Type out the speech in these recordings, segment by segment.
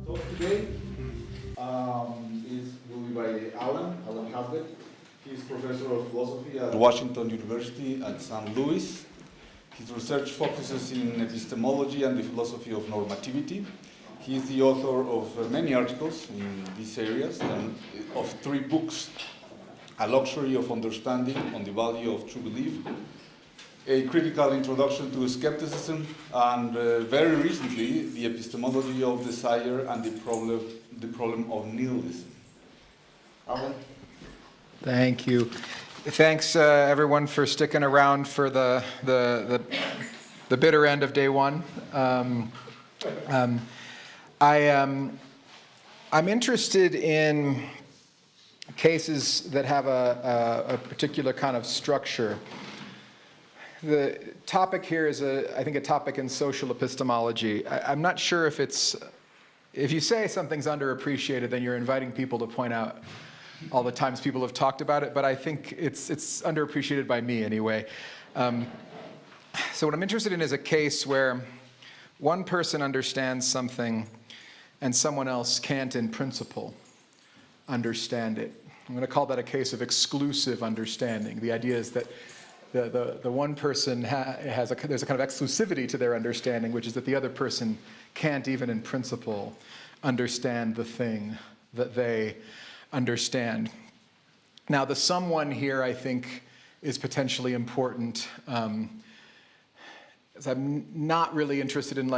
talk today will be by Allan Hazlett. He's professor of philosophy at Washington University at St. Louis. His research focuses in epistemology and the philosophy of normativity. He is the author of many articles in these areas and of 3 books: A Luxury of Understanding on the Value of True Belief, A Critical Introduction to Skepticism, and very recently, The Epistemology of Desire and the problem of Nihilism. Allan? Thank you. Thanks, everyone, for sticking around for the bitter end of day one. I'm interested in cases that have a particular kind of structure. The topic here is, I think, a topic in social epistemology. I'm not sure if you say something's underappreciated, then you're inviting people to point out all the times people have talked about it, but I think it's underappreciated by me anyway. So what I'm interested in is a case where one person understands something and someone else can't, in principle, understand it. I'm going to call that a case of exclusive understanding. The idea is that the one person there's a kind of exclusivity to their understanding, which is that the other person can't even in principle understand the thing that they understand. Now, the someone here, I think, is potentially important. As I'm not really interested in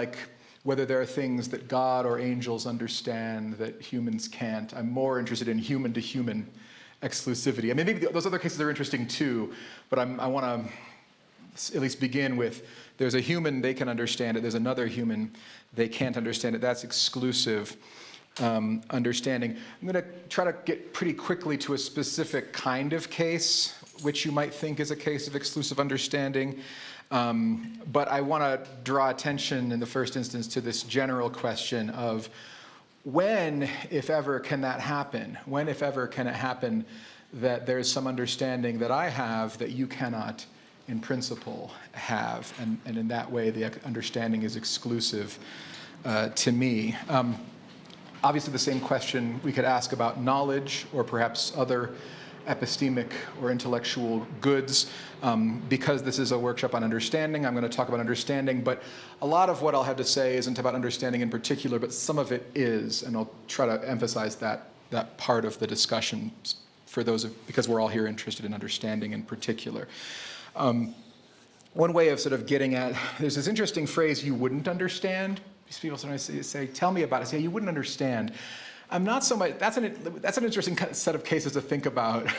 whether there are things that God or angels understand that humans can't. I'm more interested in human-to-human exclusivity. I mean, maybe those other cases are interesting too, but I want to at least begin with, there's a human, they can understand it. There's another human, they can't understand it. That's exclusive understanding. I'm going to try to get pretty quickly to a specific kind of case, which you might think is a case of exclusive understanding. But I want to draw attention in the first instance to this general question of when, if ever, can that happen? When, if ever, can it happen that there's some understanding that I have that you cannot, in principle, have? And in that way, the understanding is exclusive to me. Obviously, the same question we could ask about knowledge or perhaps other epistemic or intellectual goods. Because this is a workshop on understanding, I'm going to talk about understanding, but a lot of what I'll have to say isn't about understanding in particular, but some of it is, and I'll try to emphasize that part of the discussion because we're all here interested in understanding in particular. One way of sort of getting at, there's this interesting phrase, you wouldn't understand. These people sometimes say, tell me about it. Say, you wouldn't understand. I'm not so much, that's an interesting set of cases to think about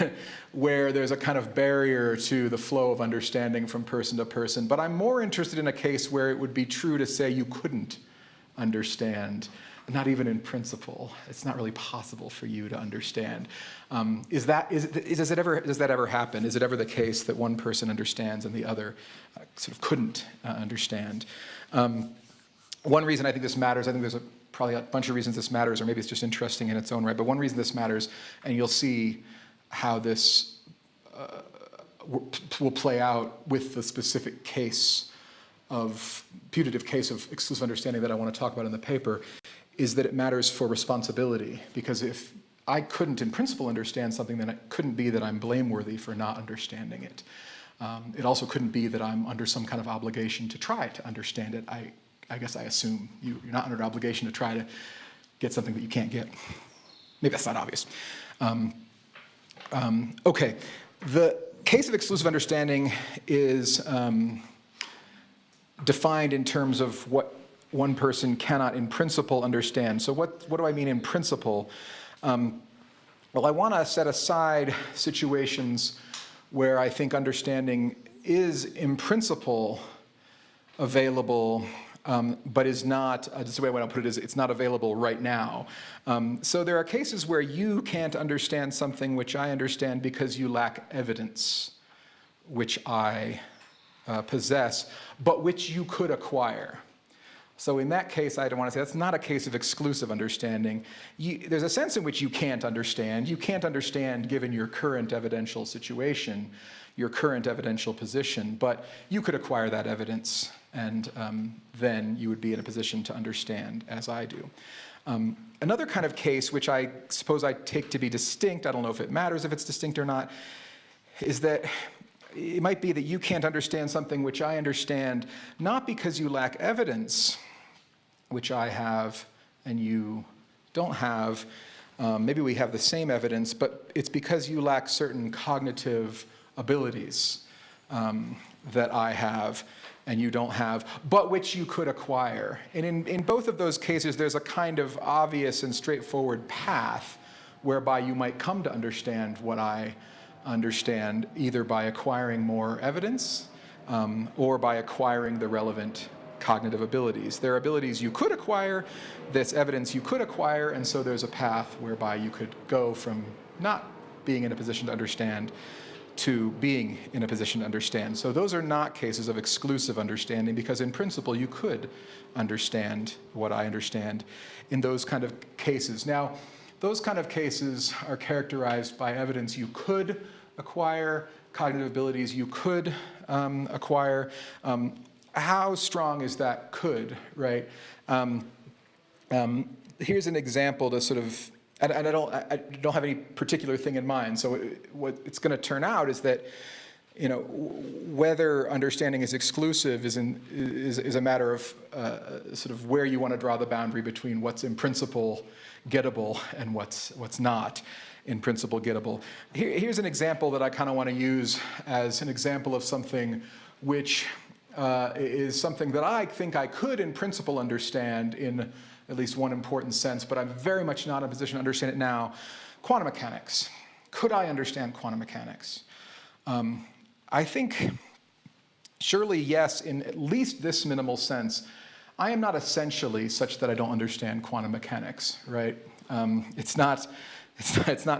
where there's a kind of barrier to the flow of understanding from person to person. But I'm more interested in a case where it would be true to say you couldn't understand, not even in principle. It's not really possible for you to understand. Does that ever happen? Is it ever the case that one person understands and the other sort of couldn't understand? One reason I think this matters, I think there's probably a bunch of reasons this matters, or maybe it's just interesting in its own right, but one reason this matters, and you'll see how this will play out with the specific putative case of exclusive understanding that I want to talk about in the paper, is that it matters for responsibility. Because if I couldn't in principle understand something, then it couldn't be that I'm blameworthy for not understanding it. It also couldn't be that I'm under some kind of obligation to try to understand it. I guess I assume you're not under an obligation to try to get something that you can't get. Maybe that's not obvious. Okay, the case of exclusive understanding is defined in terms of what one person cannot in principle understand. So what do I mean in principle? Well, I want to set aside situations where I think understanding is in principle available, but is not, just the way I want to put it is, it's not available right now. So there are cases where you can't understand something which I understand because you lack evidence which I possess, but which you could acquire. So in that case, I don't want to say that's not a case of exclusive understanding. There's a sense in which you can't understand. You can't understand given your current evidential situation, your current evidential position, but you could acquire that evidence, and then you would be in a position to understand as I do. Another kind of case, which I suppose I take to be distinct, I don't know if it matters if it's distinct or not, is that it might be that you can't understand something which I understand, not because you lack evidence, which I have and you don't have. Maybe we have the same evidence, but it's because you lack certain cognitive abilities that I have and you don't have, but which you could acquire. And in both of those cases, there's a kind of obvious and straightforward path whereby you might come to understand what I understand, either by acquiring more evidence or by acquiring the relevant cognitive abilities. There are abilities you could acquire, that's evidence you could acquire, and so there's a path whereby you could go from not being in a position to understand to being in a position to understand. So those are not cases of exclusive understanding, because in principle you could understand what I understand in those kind of cases. Now, those kind of cases are characterized by evidence you could acquire, cognitive abilities you could acquire. How strong is that could, right? Here's an example to sort of, and I don't have any particular thing in mind. So what it's going to turn out is that, you know, whether understanding is exclusive is a matter of sort of where you want to draw the boundary between what's in principle gettable and what's not in principle gettable. Here's an example that I kind of want to use as an example of something which is something that I think I could in principle understand in at least one important sense, but I'm very much not in a position to understand it now. Quantum mechanics. Could I understand quantum mechanics? I think surely yes, in at least this minimal sense. I am not essentially such that I don't understand quantum mechanics, right? It's not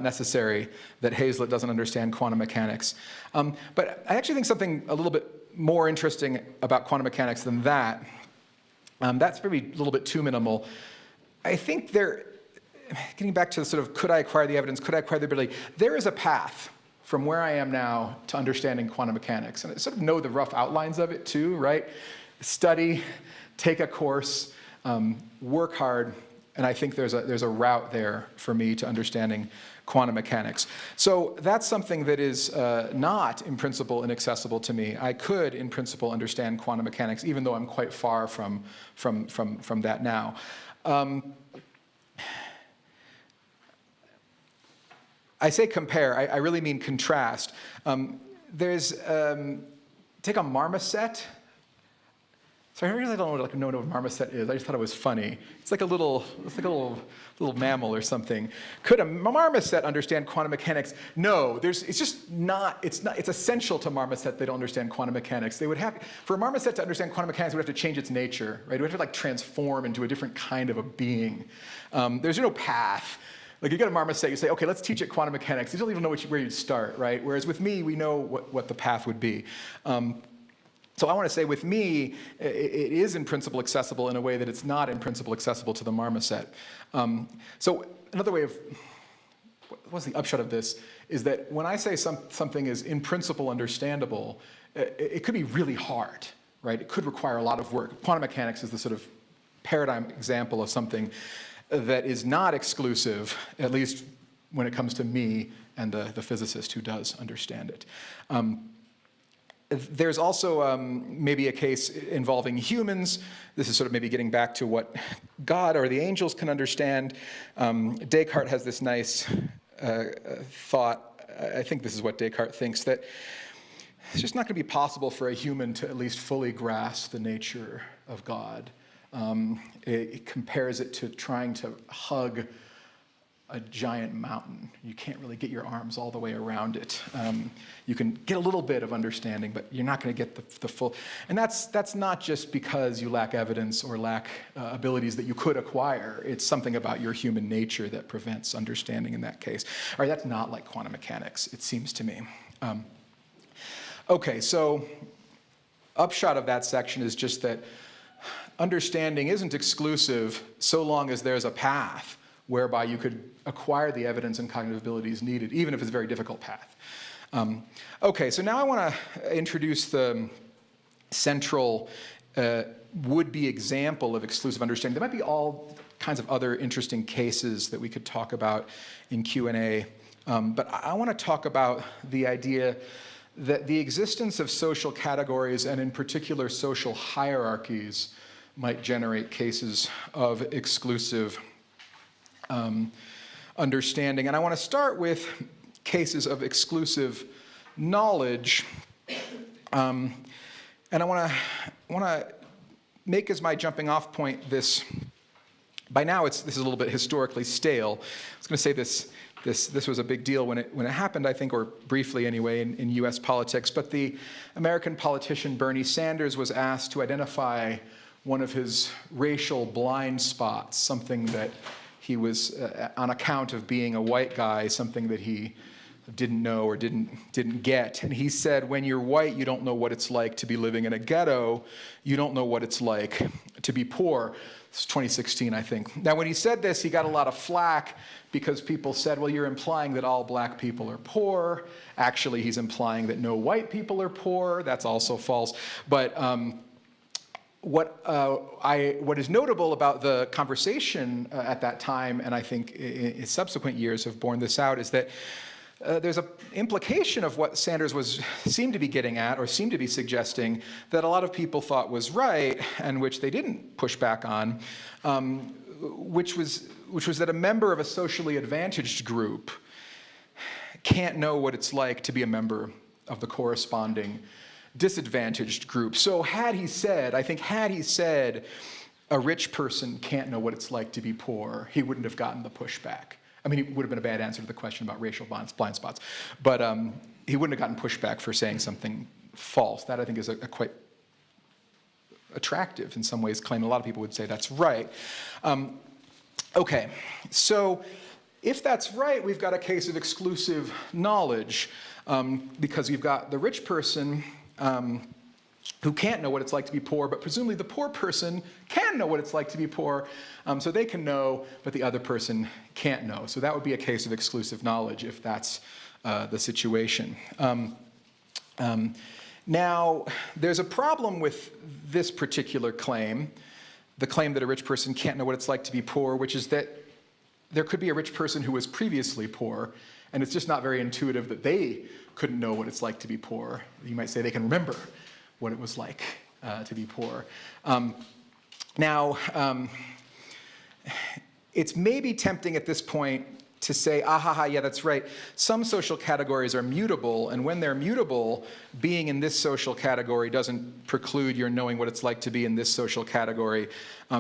necessary that Hazlett doesn't understand quantum mechanics. But I actually think something a little bit more interesting about quantum mechanics than that. That's maybe a little bit too minimal. I think getting back to sort of could I acquire the evidence, could I acquire the ability, there is a path from where I am now to understanding quantum mechanics. And I sort of know the rough outlines of it too, right? Study, take a course, work hard, and I think there's a route there for me to understanding quantum mechanics. So that's something that is not in principle inaccessible to me. I could in principle understand quantum mechanics, even though I'm quite far from that now. I say compare, I really mean contrast. Take a marmoset. So I really don't know what a marmoset is. I just thought it was funny. It's like a little mammal or something. Could a marmoset understand quantum mechanics? No, it's essential to marmoset they don't understand quantum mechanics. For a marmoset to understand quantum mechanics, it would have to change its nature, right? It would have to like transform into a different kind of a being. There's no path. Like you get a marmoset, you say, okay, let's teach it quantum mechanics. You don't even know where you'd start, right? Whereas with me, we know what the path would be. So I want to say with me, it is in principle accessible in a way that it's not in principle accessible to the marmoset. So another way of, what's the upshot of this, is that when I say something is in principle understandable, it could be really hard, right? It could require a lot of work. Quantum mechanics is the sort of paradigm example of something that is not exclusive, at least when it comes to me and the physicist who does understand it. There's also maybe a case involving humans. This is sort of maybe getting back to what God or the angels can understand. Descartes has this nice thought. I think this is what Descartes thinks, that it's just not going to be possible for a human to at least fully grasp the nature of God. It compares it to trying to hug a giant mountain. You can't really get your arms all the way around it. You can get a little bit of understanding, but you're not going to get the full. And that's not just because you lack evidence or lack abilities that you could acquire. It's something about your human nature that prevents understanding in that case. All right, that's not like quantum mechanics, it seems to me. Okay, so upshot of that section is just that understanding isn't exclusive so long as there's a path whereby you could acquire the evidence and cognitive abilities needed, even if it's a very difficult path. Okay, so now I want to introduce the central would-be example of exclusive understanding. They might be all kinds of other interesting cases that we could talk about in Q&A. But I want to talk about the idea that the existence of social categories, and in particular social hierarchies, might generate cases of exclusive understanding. And I want to start with cases of exclusive knowledge. And I want to make as my jumping off point this. By now, this is a little bit historically stale. I was going to say this was a big deal when it happened, I think, or briefly anyway, in U.S. politics. But the American politician Bernie Sanders was asked to identify one of his racial blind spots, something that he was, on account of being a white guy, something that he didn't know or didn't get. And he said, when you're white, you don't know what it's like to be living in a ghetto. You don't know what it's like to be poor. It's 2016, I think. Now, when he said this, he got a lot of flack because people said, well, you're implying that all black people are poor. Actually, he's implying that no white people are poor. That's also false. But what is notable about the conversation at that time, and I think in subsequent years have borne this out, is that there's an implication of what Sanders seemed to be getting at, or seemed to be suggesting, that a lot of people thought was right, and which they didn't push back on, which was that a member of a socially advantaged group can't know what it's like to be a member of the corresponding disadvantaged group. So had he said a rich person can't know what it's like to be poor, he wouldn't have gotten the pushback. I mean, it would have been a bad answer to the question about racial blind spots. But he wouldn't have gotten pushback for saying something false. That, I think, is a quite attractive, in some ways, claim. A lot of people would say that's right. Okay, so if that's right, we've got a case of exclusive knowledge, because you've got the rich person who can't know what it's like to be poor, but presumably the poor person can know what it's like to be poor, so they can know, but the other person can't know. So that would be a case of exclusive knowledge if that's the situation. Now, there's a problem with this particular claim, the claim that a rich person can't know what it's like to be poor, which is that there could be a rich person who was previously poor, and it's just not very intuitive that they couldn't know what it's like to be poor. You might say they can remember what it was like to be poor. Now, it's maybe tempting at this point to say, yeah, that's right. Some social categories are mutable, and when they're mutable, being in this social category doesn't preclude your knowing what it's like to be in this social category,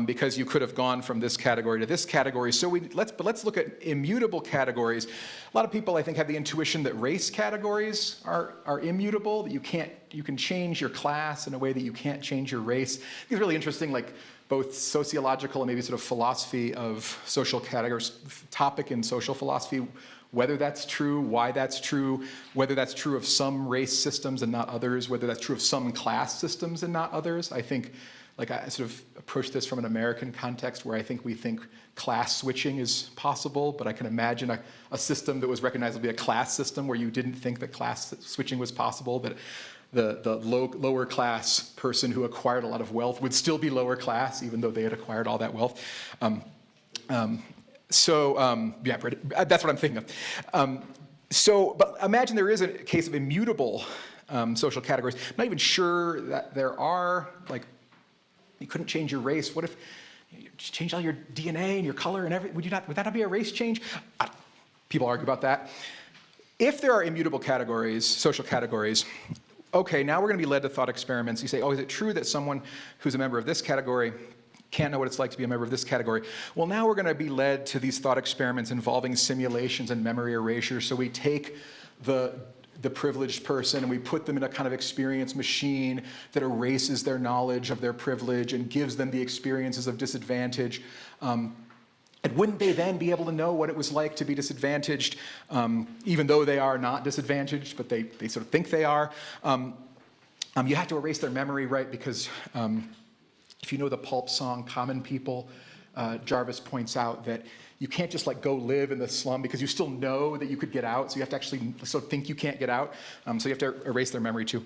because you could have gone from this category to this category. So let's look at immutable categories. A lot of people, I think, have the intuition that race categories are immutable, that you can change your class in a way that you can't change your race. It's really interesting, like, both sociological and maybe sort of philosophy of social categories, topic in social philosophy, whether that's true, why that's true, whether that's true of some race systems and not others, whether that's true of some class systems and not others. I think, like, I sort of approach this from an American context where I think we think class switching is possible, but I can imagine a system that was recognized to be a class system where you didn't think that class switching was possible, that the lower class person who acquired a lot of wealth would still be lower class, even though they had acquired all that wealth. Yeah, that's what I'm thinking of. But imagine there is a case of immutable social categories. I'm not even sure that there are, like, you couldn't change your race. What if you change all your DNA and your color and everything? Would that not be a race change? People argue about that. If there are immutable categories, social categories, okay, now we're going to be led to thought experiments. You say, oh, is it true that someone who's a member of this category can't know what it's like to be a member of this category? Well, now we're going to be led to these thought experiments involving simulations and memory erasure. So we take the privileged person and we put them in a kind of experience machine that erases their knowledge of their privilege and gives them the experiences of disadvantage. And wouldn't they then be able to know what it was like to be disadvantaged, even though they are not disadvantaged, but they sort of think they are? You have to erase their memory, right? Because if you know the Pulp song, Common People, Jarvis points out that you can't just like go live in the slum because you still know that you could get out, so you have to actually sort of think you can't get out. So you have to erase their memory too.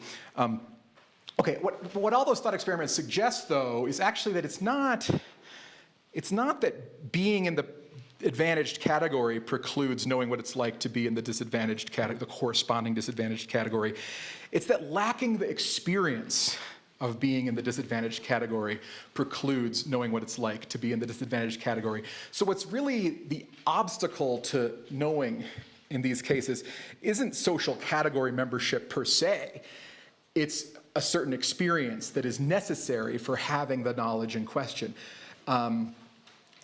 Okay, what all those thought experiments suggest, though, is actually that it's not it's not that being in the advantaged category precludes knowing what it's like to be in the disadvantaged category, the corresponding disadvantaged category. It's that lacking the experience of being in the disadvantaged category precludes knowing what it's like to be in the disadvantaged category. So what's really the obstacle to knowing in these cases isn't social category membership per se. It's a certain experience that is necessary for having the knowledge in question.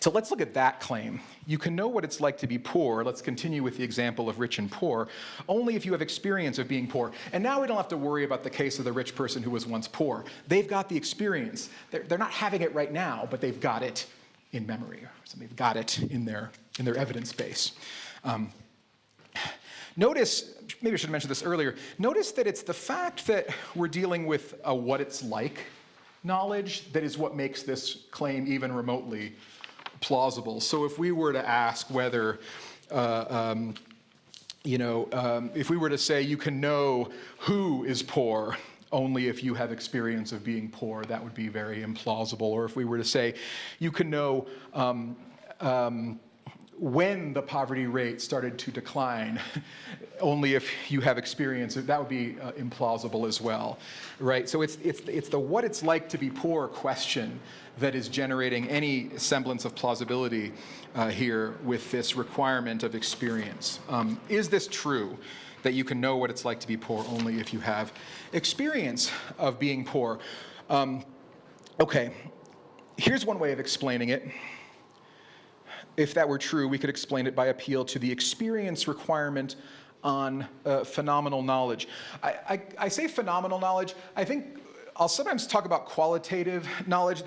So let's look at that claim. You can know what it's like to be poor. Let's continue with the example of rich and poor, only if you have experience of being poor. And now we don't have to worry about the case of the rich person who was once poor. They've got the experience. They're not having it right now, but they've got it in memory. So they've got it in their evidence base. Notice, maybe I should have mentioned this earlier, notice that it's the fact that we're dealing with a what it's like knowledge that is what makes this claim even remotely plausible. So if we were to ask whether, if we were to say you can know who is poor only if you have experience of being poor, that would be very implausible. Or if we were to say you can know when the poverty rate started to decline, only if you have experience, that would be implausible as well, right? So it's the what it's like to be poor question that is generating any semblance of plausibility here with this requirement of experience. Is this true, that you can know what it's like to be poor only if you have experience of being poor? Okay, here's one way of explaining it. If that were true, we could explain it by appeal to the experience requirement on phenomenal knowledge. I say phenomenal knowledge. I think I'll sometimes talk about qualitative knowledge.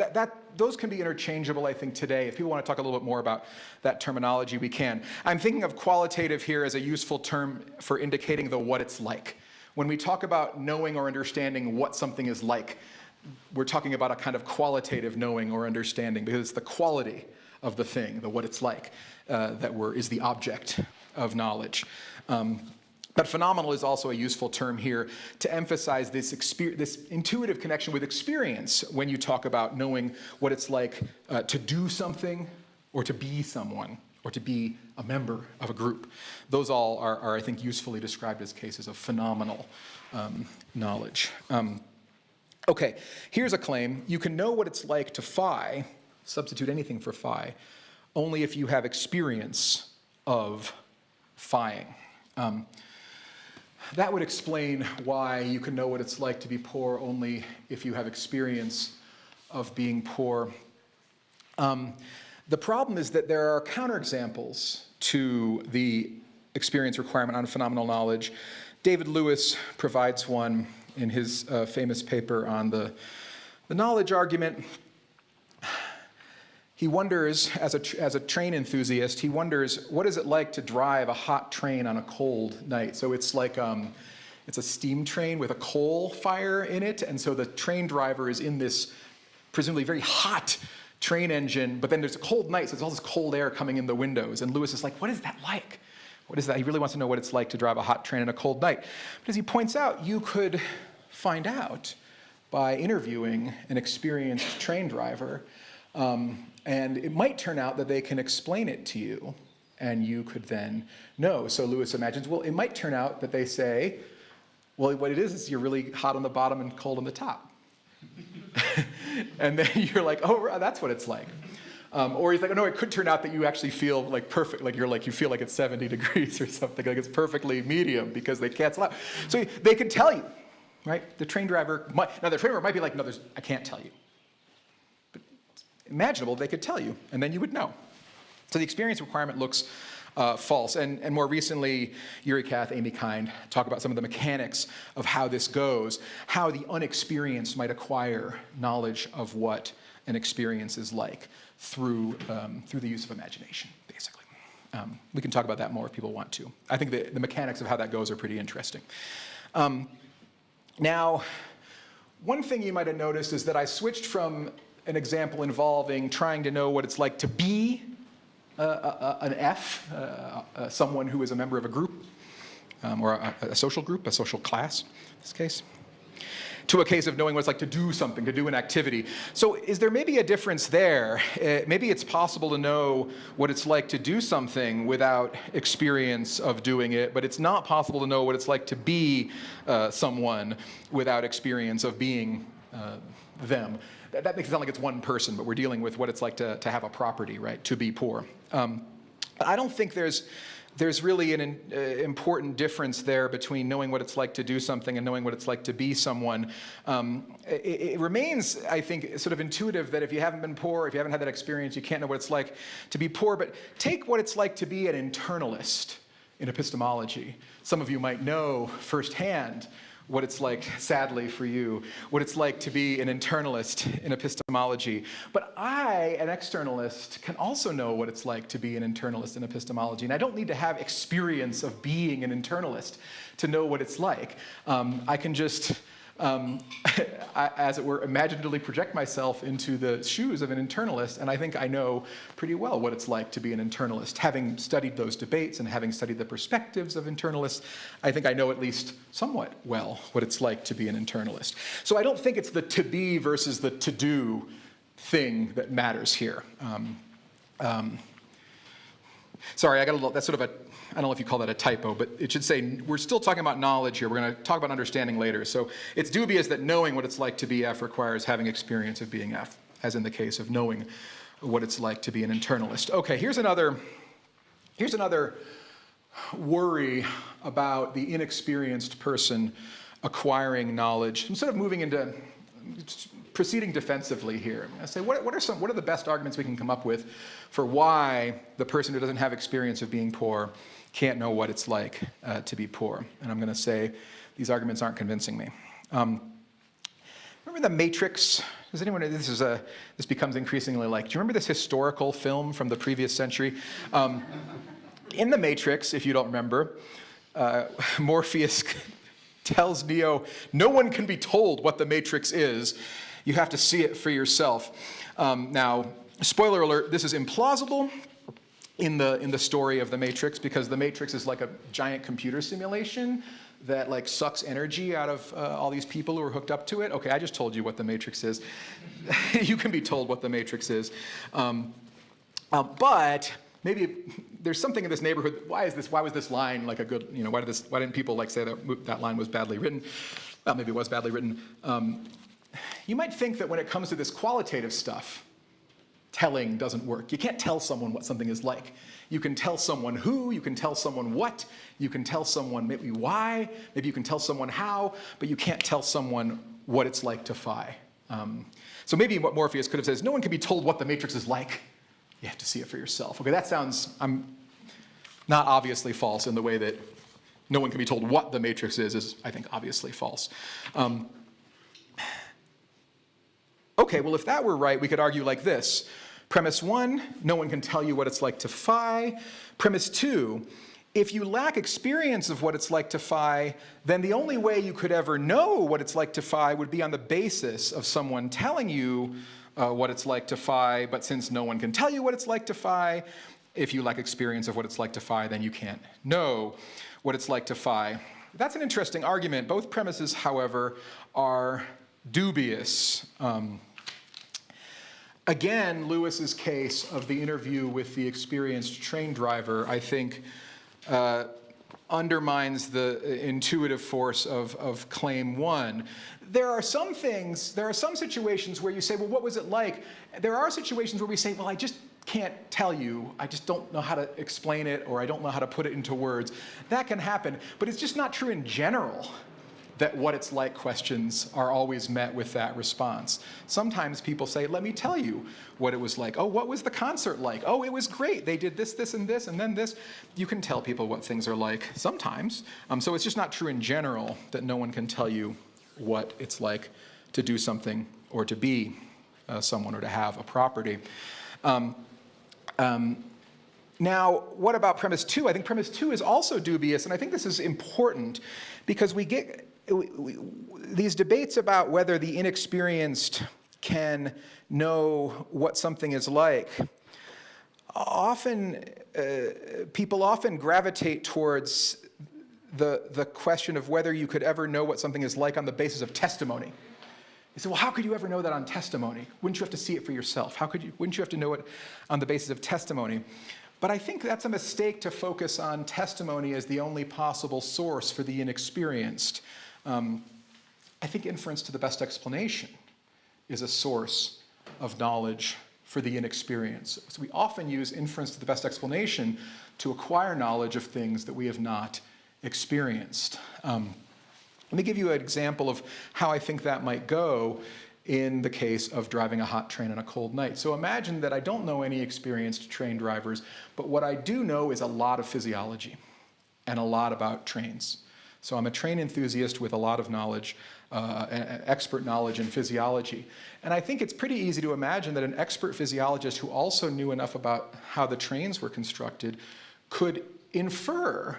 Those can be interchangeable, I think, today. If people want to talk a little bit more about that terminology, we can. I'm thinking of qualitative here as a useful term for indicating the what it's like. When we talk about knowing or understanding what something is like, we're talking about a kind of qualitative knowing or understanding, because it's the quality of the thing, the what it's like, is the object of knowledge. But phenomenal is also a useful term here to emphasize this intuitive connection with experience when you talk about knowing what it's like to do something or to be someone or to be a member of a group. Those all are I think, usefully described as cases of phenomenal knowledge. Okay, here's a claim. You can know what it's like to phi, substitute anything for phi, only if you have experience of phiing. That would explain why you can know what it's like to be poor only if you have experience of being poor. The problem is that there are counterexamples to the experience requirement on phenomenal knowledge. David Lewis provides one in his famous paper on the knowledge argument. He wonders, as a train enthusiast, he wonders, what is it like to drive a hot train on a cold night? So it's like, it's a steam train with a coal fire in it, and so the train driver is in this presumably very hot train engine, but then there's a cold night, so there's all this cold air coming in the windows, and Lewis is like, what is that like? What is that? He really wants to know what it's like to drive a hot train on a cold night. But as he points out, you could find out by interviewing an experienced train driver, and it might turn out that they can explain it to you, and you could then know. So Lewis imagines, well, it might turn out that they say, well, what it is you're really hot on the bottom and cold on the top. And then you're like, oh, that's what it's like. Or he's like, oh, no, it could turn out that you actually feel like perfect, you feel like it's 70 degrees or something, like it's perfectly medium because they cancel out. So they can tell you, right? The train driver might be like, no, I can't tell you. Imaginable, they could tell you, and then you would know. So the experience requirement looks false. And more recently, Yuri Kath, Amy Kind talk about some of the mechanics of how this goes, how the unexperienced might acquire knowledge of what an experience is like through the use of imagination, basically. We can talk about that more if people want to. I think the mechanics of how that goes are pretty interesting. Now, one thing you might have noticed is that I switched from an example involving trying to know what it's like to be an F, someone who is a member of a group, or a social group, a social class in this case. to a case of knowing what it's like to do something, to do an activity. So is there maybe a difference there? Maybe it's possible to know what it's like to do something without experience of doing it, but it's not possible to know what it's like to be someone without experience of being them. That makes it sound like it's one person, but we're dealing with what it's like to have a property, right, to be poor. I don't think there's really an important difference there between knowing what it's like to do something and knowing what it's like to be someone. It remains, I think, sort of intuitive that if you haven't been poor, if you haven't had that experience, you can't know what it's like to be poor. But take what it's like to be an internalist in epistemology. Some of you might know firsthand what it's like, sadly for you, what it's like to be an internalist in epistemology. But I, an externalist, can also know what it's like to be an internalist in epistemology. And I don't need to have experience of being an internalist to know what it's like. I can just, as it were, imaginatively project myself into the shoes of an internalist, and I think I know pretty well what it's like to be an internalist. Having studied those debates and having studied the perspectives of internalists, I think I know at least somewhat well what it's like to be an internalist. So I don't think it's the to be versus the to do thing that matters here. Sorry, I got a little, that's sort of a, I don't know if you call that a typo, but it should say, we're still talking about knowledge here. We're going to talk about understanding later. So it's dubious that knowing what it's like to be F requires having experience of being F, as in the case of knowing what it's like to be an internalist. Okay, here's another worry about the inexperienced person acquiring knowledge. I'm sort of moving into proceeding defensively here. I say, what are the best arguments we can come up with for why the person who doesn't have experience of being poor can't know what it's like to be poor? And I'm going to say these arguments aren't convincing me. Remember The Matrix? Does anyone? This becomes increasingly like. Do you remember this historical film from the previous century? In The Matrix, if you don't remember, Morpheus tells Neo, "No one can be told what the Matrix is. You have to see it for yourself." Now, spoiler alert: this is implausible in the story of The Matrix, because The Matrix is like a giant computer simulation that like sucks energy out of all these people who are hooked up to it. Okay, I just told you what The Matrix is. You can be told what The Matrix is, but maybe there's something in this neighborhood. Why was this line like a good? You know, why didn't people like say that line was badly written? Well, maybe it was badly written. You might think that when it comes to this qualitative stuff, telling doesn't work. You can't tell someone what something is like. You can tell someone who, you can tell someone what, you can tell someone maybe why, maybe you can tell someone how, but you can't tell someone what it's like to phi. So maybe what Morpheus could have said is, no one can be told what the Matrix is like. You have to see it for yourself. Okay, that sounds not obviously false in the way that no one can be told what the Matrix is I think, obviously false. Okay, well, if that were right, we could argue like this. Premise 1, no one can tell you what it's like to phi. Premise 2, if you lack experience of what it's like to phi, then the only way you could ever know what it's like to phi would be on the basis of someone telling you what it's like to phi. But since no one can tell you what it's like to phi, if you lack experience of what it's like to phi, then you can't know what it's like to phi. That's an interesting argument. Both premises, however, are dubious. Again, Lewis's case of the interview with the experienced train driver, I think, undermines the intuitive force of claim 1. There are some situations where you say, well, what was it like? There are situations where we say, well, I just can't tell you. I just don't know how to explain it, or I don't know how to put it into words. That can happen, but it's just not true in general that what it's like questions are always met with that response. Sometimes people say, let me tell you what it was like. Oh, what was the concert like? Oh, it was great. They did this, this, and this, and then this. You can tell people what things are like sometimes. So it's just not true in general that no one can tell you what it's like to do something or to be someone or to have a property. Now, what about premise 2? I think premise 2 is also dubious, and I think this is important because we get these debates about whether the inexperienced can know what something is like. Often, people often gravitate towards the question of whether you could ever know what something is like on the basis of testimony. You say, well, how could you ever know that on testimony? Wouldn't you have to see it for yourself? Wouldn't you have to know it on the basis of testimony? But I think that's a mistake to focus on testimony as the only possible source for the inexperienced. I think inference to the best explanation is a source of knowledge for the inexperienced. So we often use inference to the best explanation to acquire knowledge of things that we have not experienced. Let me give you an example of how I think that might go in the case of driving a hot train on a cold night. So imagine that I don't know any experienced train drivers, but what I do know is a lot of physiology and a lot about trains. So I'm a train enthusiast with a lot of knowledge, expert knowledge in physiology. And I think it's pretty easy to imagine that an expert physiologist who also knew enough about how the trains were constructed could infer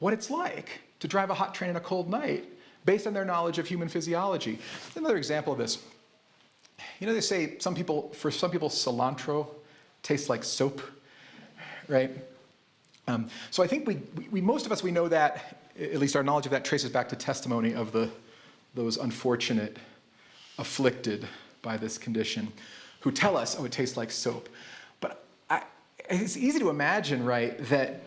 what it's like to drive a hot train on a cold night based on their knowledge of human physiology. Another example of this. You know, they say for some people, cilantro tastes like soap, right? So I think most of us, we know that, at least our knowledge of that traces back to testimony of those unfortunate, afflicted by this condition, who tell us, oh, it tastes like soap. But it's easy to imagine, right, that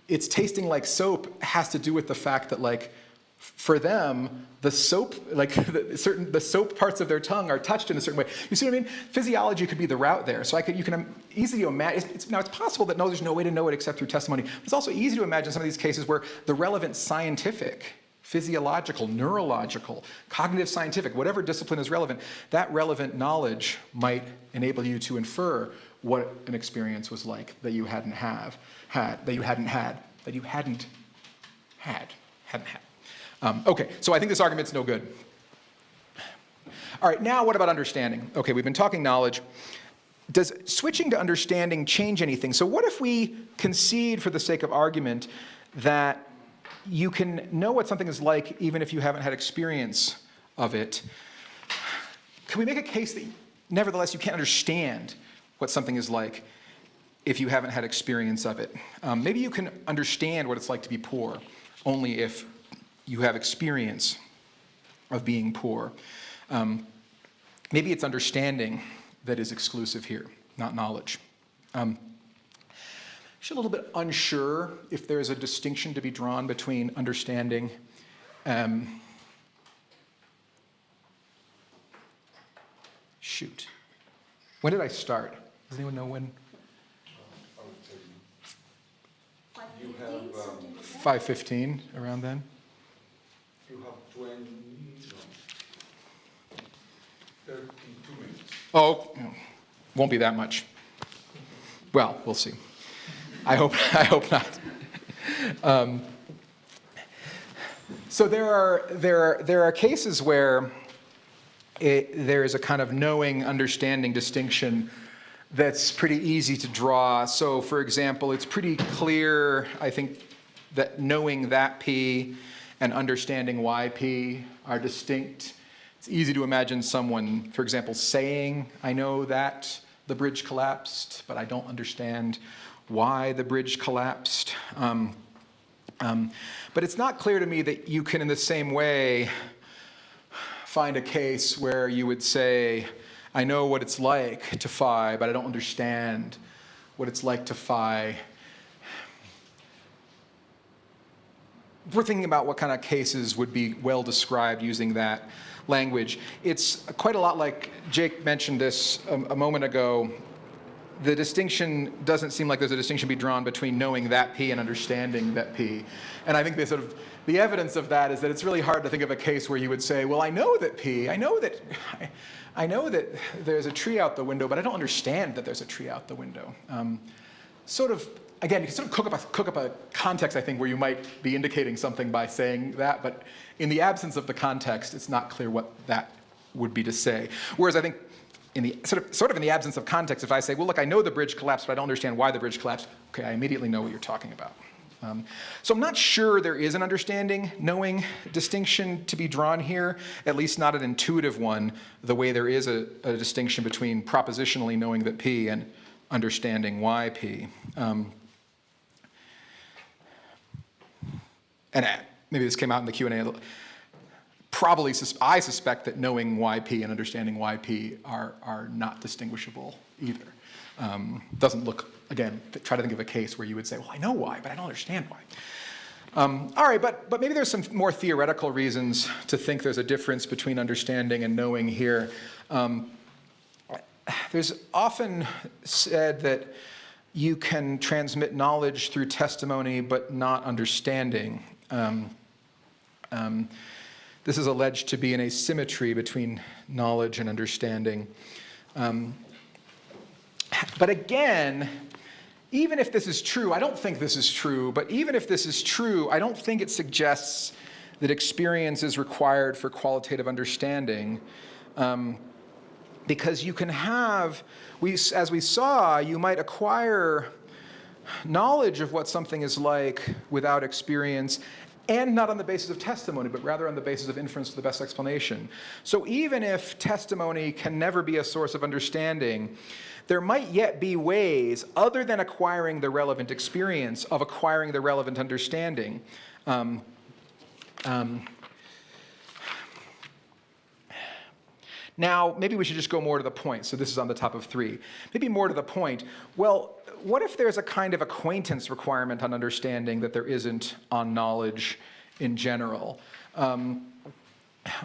it's tasting like soap has to do with the fact that, like, for them, the soap, like the soap parts of their tongue are touched in a certain way. You see what I mean? Physiology could be the route there. So you can easily imagine. Now it's possible that there's no way to know it except through testimony. But it's also easy to imagine some of these cases where the relevant scientific, physiological, neurological, cognitive scientific, whatever discipline is relevant, that relevant knowledge might enable you to infer what an experience was like that you hadn't had. Okay, so I think this argument's no good. All right, now what about understanding? Okay, we've been talking knowledge. Does switching to understanding change anything? So what if we concede, for the sake of argument, that you can know what something is like even if you haven't had experience of it? Can we make a case that, nevertheless, you can't understand what something is like if you haven't had experience of it? Maybe you can understand what it's like to be poor only if you have experience of being poor. Maybe it's understanding that is exclusive here, not knowledge. I'm a little bit unsure if there's a distinction to be drawn between understanding shoot. When did I start? Does anyone know when? I would tell you. You have 5:15, around then? You have 32 minutes. Oh, won't be that much. Well, we'll see. I hope not. So there are cases where there is a kind of knowing, understanding distinction that's pretty easy to draw. So, for example, it's pretty clear, I think, that knowing that P and understanding why P are distinct. It's easy to imagine someone, for example, saying, I know that the bridge collapsed, but I don't understand why the bridge collapsed. But it's not clear to me that you can, in the same way, find a case where you would say, I know what it's like to phi, but I don't understand what it's like to phi. We're thinking about what kind of cases would be well described using that language. It's quite a lot like Jake mentioned this a moment ago. The distinction doesn't seem like there's a distinction to be drawn between knowing that P and understanding that P. And I think the evidence of that is that it's really hard to think of a case where you would say, well, I know that P, I know that there's a tree out the window, but I don't understand that there's a tree out the window. Again, you can sort of cook up a context, I think, where you might be indicating something by saying that, but in the absence of the context, it's not clear what that would be to say. Whereas I think in the sort of in the absence of context, if I say, well, look, I know the bridge collapsed, but I don't understand why the bridge collapsed, okay, I immediately know what you're talking about. So I'm not sure there is an understanding, knowing distinction to be drawn here, at least not an intuitive one, the way there is a distinction between propositionally knowing that P and understanding why P. and maybe this came out in the Q&A, probably I suspect that knowing YP and understanding YP are not distinguishable either. Doesn't look, again, try to think of a case where you would say, well, I know why, but I don't understand why. All right, but maybe there's some more theoretical reasons to think there's a difference between understanding and knowing here. There's often said that you can transmit knowledge through testimony but not understanding. This is alleged to be an asymmetry between knowledge and understanding. But again, even if this is true, I don't think this is true, but even if this is true, I don't think it suggests that experience is required for qualitative understanding. Because you can have, as we saw, you might acquire knowledge of what something is like without experience, and not on the basis of testimony, but rather on the basis of inference to the best explanation. So even if testimony can never be a source of understanding, there might yet be ways, other than acquiring the relevant experience, of acquiring the relevant understanding. Now, maybe we should just go more to the point. So this is on the top of 3. Maybe more to the point. Well, what if there's a kind of acquaintance requirement on understanding that there isn't on knowledge in general?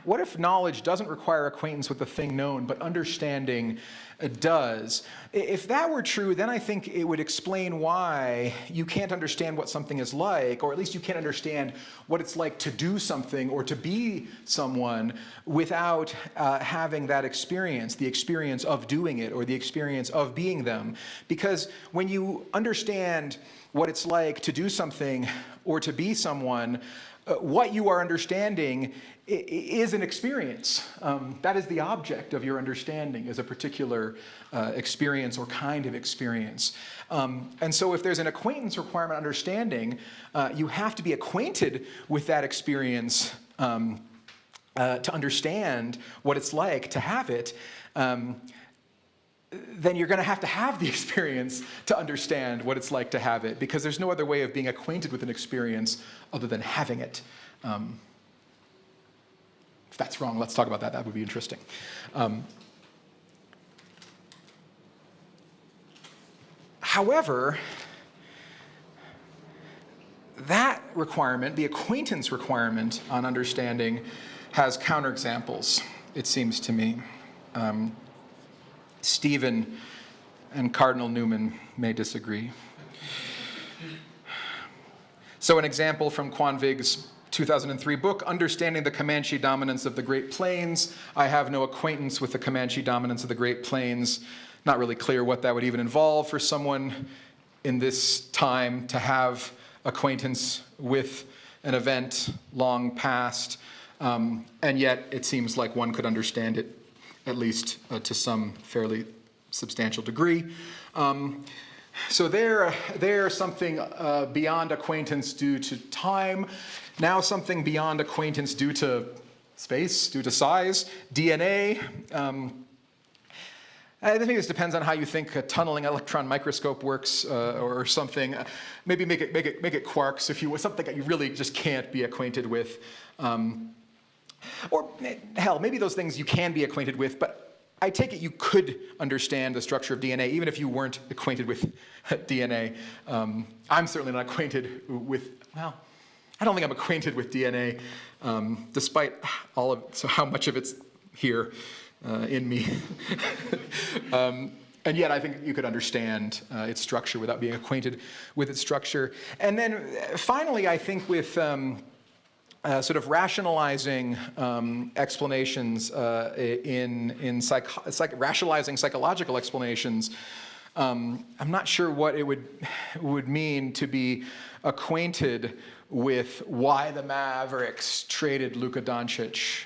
What if knowledge doesn't require acquaintance with the thing known, but understanding does? If that were true, then I think it would explain why you can't understand what something is like, or at least you can't understand what it's like to do something or to be someone without having that experience, the experience of doing it or the experience of being them. Because when you understand what it's like to do something or to be someone, what you are understanding is an experience. That is the object of your understanding, is a particular experience or kind of experience. And so if there's an acquaintance requirement on understanding, you have to be acquainted with that experience to understand what it's like to have it. Then you're going to have the experience to understand what it's like to have it, because there's no other way of being acquainted with an experience other than having it. If that's wrong, let's talk about that. That would be interesting. However, that requirement, the acquaintance requirement on understanding, has counterexamples, it seems to me. Stephen and Cardinal Newman may disagree. So an example from Quanvig's 2003 book, Understanding the Comanche Dominance of the Great Plains. I have no acquaintance with the Comanche dominance of the Great Plains. Not really clear what that would even involve for someone in this time to have acquaintance with an event long past. And yet it seems like one could understand it, at least to some fairly substantial degree. So there something beyond acquaintance due to time. Now something beyond acquaintance due to space, due to size, DNA. I think this depends on how you think a tunneling electron microscope works, or something. Maybe make it quarks, if you want, something that you really just can't be acquainted with. Or hell, maybe those things you can be acquainted with, but I take it you could understand the structure of DNA even if you weren't acquainted with DNA. I'm certainly not acquainted with, well, I don't think I'm acquainted with DNA, despite so how much of it's here in me. And yet I think you could understand its structure without being acquainted with its structure. And then finally, I think with sort of rationalizing explanations rationalizing psychological explanations, I'm not sure what it would mean to be acquainted with why the Mavericks traded Luka Doncic.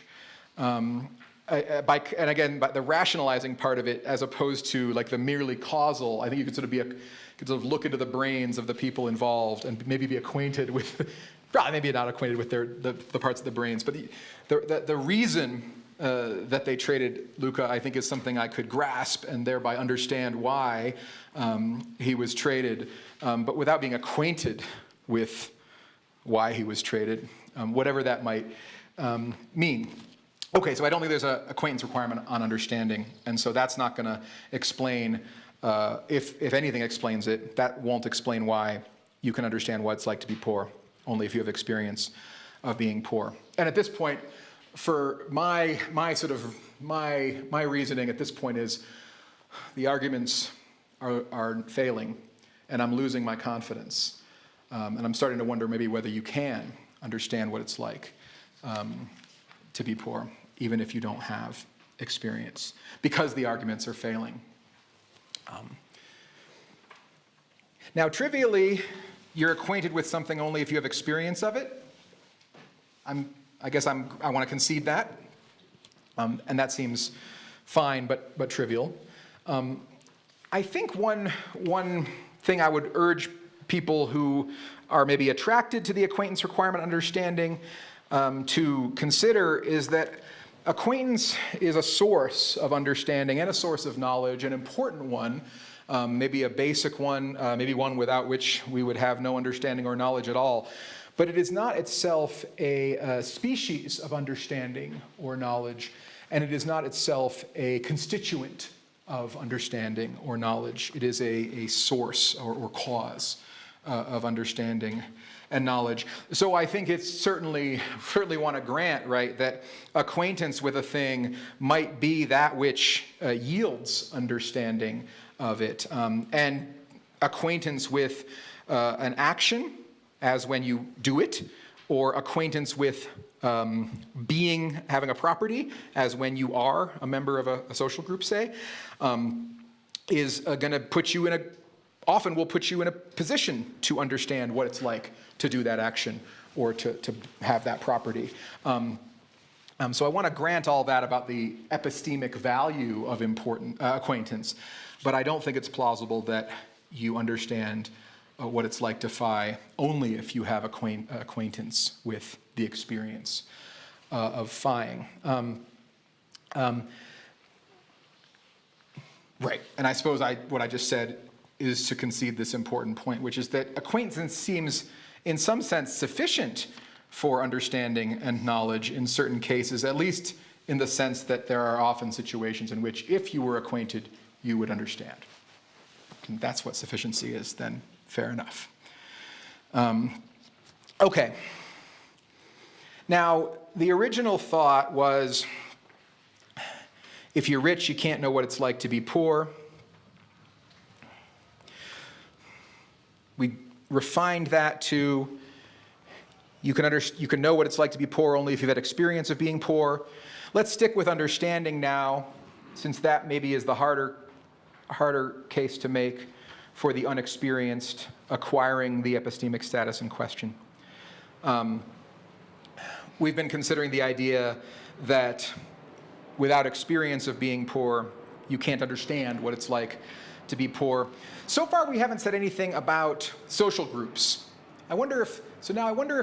And again, by the rationalizing part of it, as opposed to like the merely causal, I think you could sort of look into the brains of the people involved and maybe be acquainted with, maybe not acquainted with the parts of the brains, but the reason that they traded Luka, I think, is something I could grasp and thereby understand why he was traded, but without being acquainted with why he was traded, whatever that might mean. Okay, so I don't think there's an acquaintance requirement on understanding, and so that's not going to explain, if anything explains it, that won't explain why you can understand what it's like to be poor, only if you have experience of being poor. And at this point, for my reasoning at this point is the arguments are failing, and I'm losing my confidence. And I'm starting to wonder maybe whether you can understand what it's like to be poor, even if you don't have experience, because the arguments are failing. Now, trivially, you're acquainted with something only if you have experience of it. I guess I want to concede that, and that seems fine, but trivial. I think one thing I would urge people who are maybe attracted to the acquaintance requirement understanding to consider is that acquaintance is a source of understanding and a source of knowledge, an important one, maybe a basic one, maybe one without which we would have no understanding or knowledge at all. But it is not itself a species of understanding or knowledge, and it is not itself a constituent of understanding or knowledge. It is a source or cause of understanding and knowledge. So I think it's certainly want to grant, right, that acquaintance with a thing might be that which yields understanding of it. And acquaintance with an action, as when you do it, or acquaintance with having a property, as when you are a member of a social group, say, is going to put you often will put you in a position to understand what it's like to do that action or to have that property. So I want to grant all that about the epistemic value of important acquaintance, but I don't think it's plausible that you understand what it's like to phi only if you have acquaintance with the experience of phiing. Right, and I suppose what I just said is to concede this important point, which is that acquaintance seems in some sense sufficient for understanding and knowledge in certain cases, at least in the sense that there are often situations in which if you were acquainted, you would understand. And that's what sufficiency is, then fair enough. Okay. Now, the original thought was, if you're rich, you can't know what it's like to be poor. We refined that to, you can know what it's like to be poor only if you've had experience of being poor. Let's stick with understanding now, since that maybe is the harder case to make for the unexperienced acquiring the epistemic status in question. We've been considering the idea that without experience of being poor, you can't understand what it's like to be poor. So far, we haven't said anything about social groups. I wonder if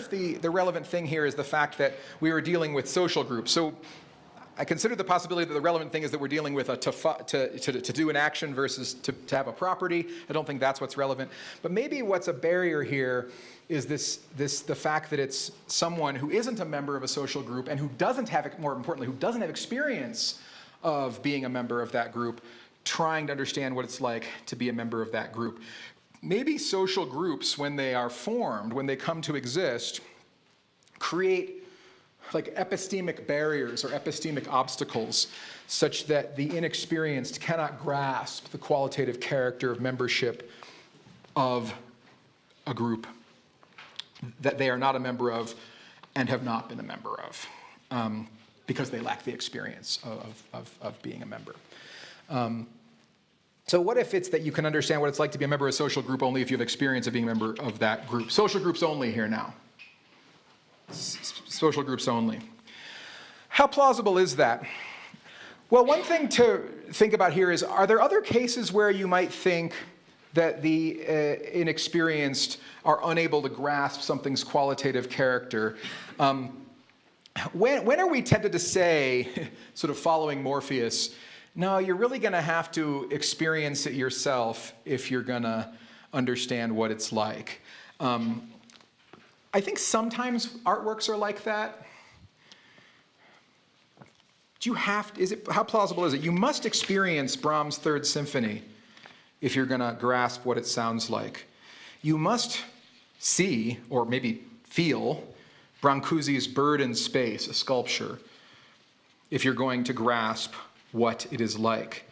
the relevant thing here is the fact that we were dealing with social groups. So I consider the possibility that the relevant thing is that we're dealing with to do an action versus to have a property. I don't think that's what's relevant. But maybe what's a barrier here is the fact that it's someone who isn't a member of a social group and who doesn't have, more importantly, who doesn't have experience of being a member of that group, trying to understand what it's like to be a member of that group. Maybe social groups, when they are formed, when they come to exist, create like epistemic barriers or epistemic obstacles such that the inexperienced cannot grasp the qualitative character of membership of a group that they are not a member of and have not been a member of, because they lack the experience of being a member. So what if it's that you can understand what it's like to be a member of a social group only if you have experience of being a member of that group? Social groups only here now. Social groups only. How plausible is that? Well, one thing to think about here is, are there other cases where you might think that the inexperienced are unable to grasp something's qualitative character? When are we tempted to say, sort of following Morpheus, no, you're really going to have to experience it yourself if you're going to understand what it's like? I think sometimes artworks are like that. How plausible is it? You must experience Brahms' Third Symphony if you're going to grasp what it sounds like. You must see, or maybe feel, Brancusi's Bird in Space, a sculpture, if you're going to grasp what it is like.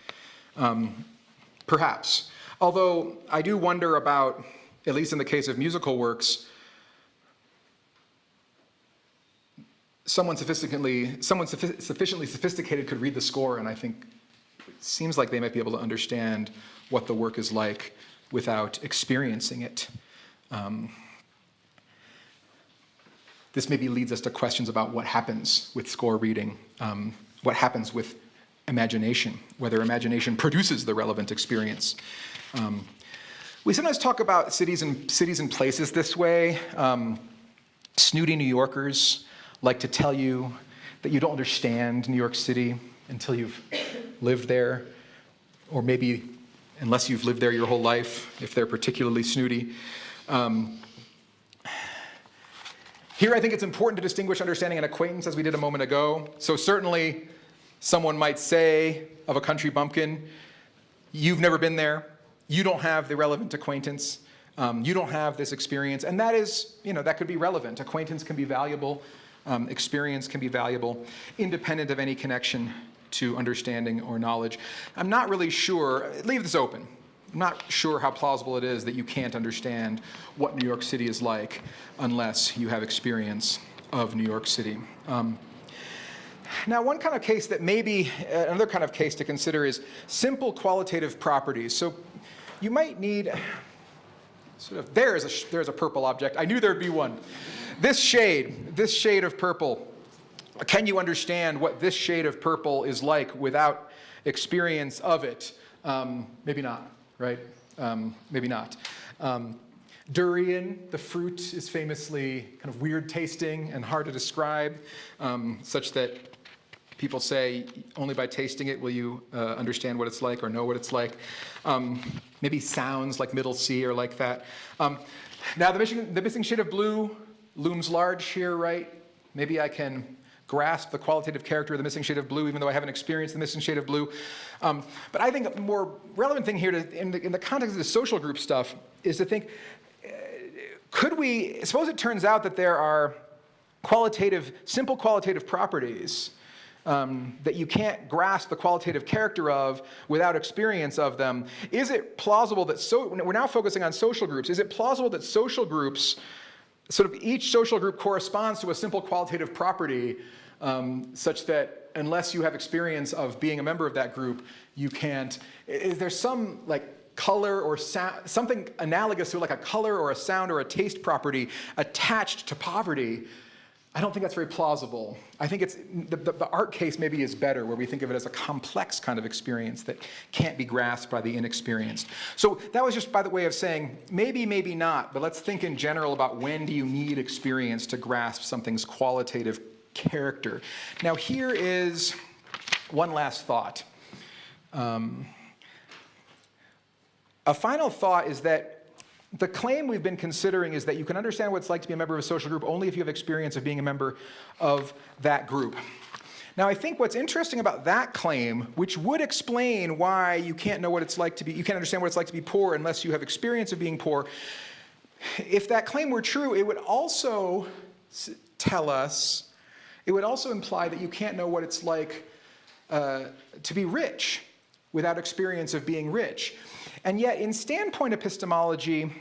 Perhaps. Although I do wonder about, at least in the case of musical works, someone sufficiently sophisticated could read the score, and I think it seems like they might be able to understand what the work is like without experiencing it. This maybe leads us to questions about what happens with score reading, what happens with imagination, whether imagination produces the relevant experience. We sometimes talk about cities and places this way. Snooty New Yorkers like to tell you that you don't understand New York City until you've lived there, or maybe unless you've lived there your whole life, if they're particularly snooty. Here I think it's important to distinguish understanding and acquaintance, as we did a moment ago. So certainly someone might say of a country bumpkin, you've never been there, you don't have the relevant acquaintance, you don't have this experience, and that is, that could be relevant. Acquaintance can be valuable, experience can be valuable, independent of any connection to understanding or knowledge. I'm not really sure, leave this open, I'm not sure how plausible it is that you can't understand what New York City is like unless you have experience of New York City. Now, one kind of case that maybe, another kind of case to consider is simple qualitative properties. So you might need, there's a purple object. I knew there'd be one. This shade of purple, can you understand what this shade of purple is like without experience of it? Maybe not, right? Maybe not. Durian, the fruit, is famously kind of weird tasting and hard to describe, such that people say only by tasting it will you understand what it's like or know what it's like. Maybe sounds like middle C are like that. Now the missing shade of blue looms large here, right? Maybe I can grasp the qualitative character of the missing shade of blue, even though I haven't experienced the missing shade of blue. But I think a more relevant thing here in the context of the social group stuff is to think, suppose it turns out that there are simple qualitative properties that you can't grasp the qualitative character of without experience of them. Is it plausible that, we're now focusing on social groups, is it plausible that social groups, each social group corresponds to a simple qualitative property such that unless you have experience of being a member of that group, you can't, is there some color or sound, something analogous to like a color or a sound or a taste property attached to poverty? I don't think that's very plausible. I think it's the art case maybe is better, where we think of it as a complex kind of experience that can't be grasped by the inexperienced. So that was just by the way of saying maybe, maybe not, but let's think in general about when do you need experience to grasp something's qualitative character. Now here is one last thought. A final thought is that the claim we've been considering is that you can understand what it's like to be a member of a social group only if you have experience of being a member of that group. Now, I think what's interesting about that claim, which would explain why you can't understand what it's like to be poor unless you have experience of being poor, if that claim were true, it would also imply that you can't know what it's like to be rich without experience of being rich. And yet, in standpoint epistemology,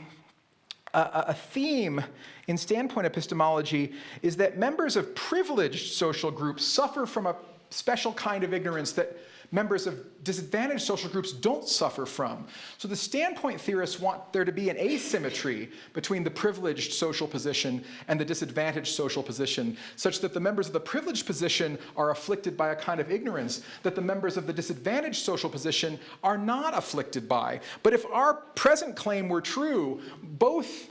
a theme in standpoint epistemology is that members of privileged social groups suffer from a special kind of ignorance that members of disadvantaged social groups don't suffer from. So the standpoint theorists want there to be an asymmetry between the privileged social position and the disadvantaged social position, such that the members of the privileged position are afflicted by a kind of ignorance that the members of the disadvantaged social position are not afflicted by. But if our present claim were true, both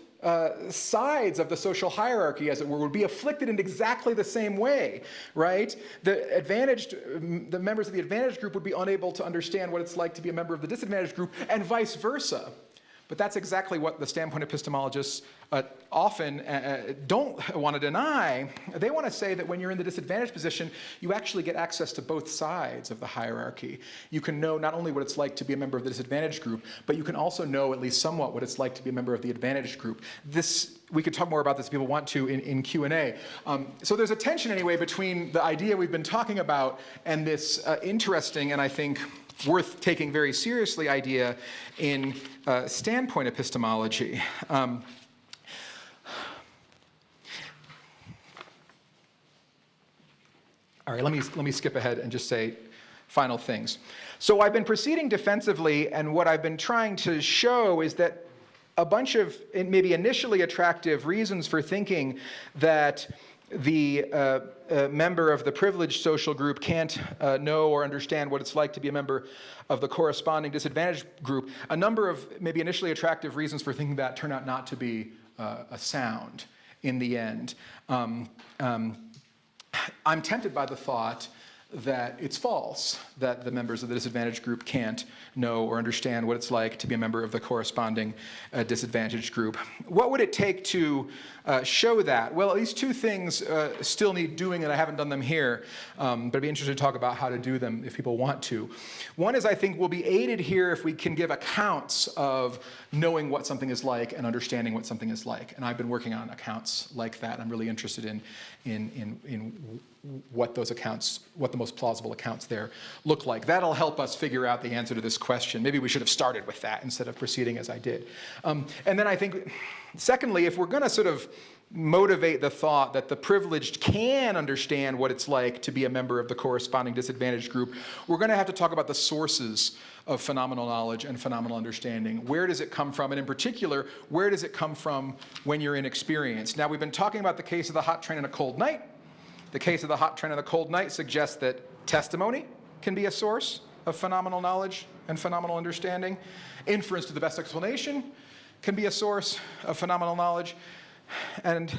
sides of the social hierarchy, as it were, would be afflicted in exactly the same way, right? The members of the advantaged group would be unable to understand what it's like to be a member of the disadvantaged group, and vice versa. But that's exactly what the standpoint epistemologists often don't want to deny. They want to say that when you're in the disadvantaged position, you actually get access to both sides of the hierarchy. You can know not only what it's like to be a member of the disadvantaged group, but you can also know at least somewhat what it's like to be a member of the advantaged group. We could talk more about this if people want to in Q&A. So there's a tension anyway between the idea we've been talking about and this interesting and I think worth taking very seriously idea in standpoint epistemology. All right, let me skip ahead and just say final things. So I've been proceeding defensively, and what I've been trying to show is that a bunch of maybe initially attractive reasons for thinking that the member of the privileged social group can't know or understand what it's like to be a member of the corresponding disadvantaged group. A number of maybe initially attractive reasons for thinking that turn out not to be a sound in the end. I'm tempted by the thought that it's false, that the members of the disadvantaged group can't know or understand what it's like to be a member of the corresponding disadvantaged group. What would it take to show that? Well, at least two things still need doing, and I haven't done them here, but I'd be interested to talk about how to do them if people want to. One is, I think, we'll be aided here if we can give accounts of knowing what something is like and understanding what something is like. And I've been working on accounts like that. I'm really interested in what those accounts, what the most plausible accounts there look like. That'll help us figure out the answer to this question. Maybe we should have started with that instead of proceeding as I did. And then I think, secondly, if we're going to sort of motivate the thought that the privileged can understand what it's like to be a member of the corresponding disadvantaged group, we're going to have to talk about the sources of phenomenal knowledge and phenomenal understanding. Where does it come from? And in particular, where does it come from when you're inexperienced? Now, we've been talking about the case of the hot train and a cold night. The case of the hot train and the cold night suggests that testimony can be a source of phenomenal knowledge and phenomenal understanding. Inference to the best explanation can be a source of phenomenal knowledge and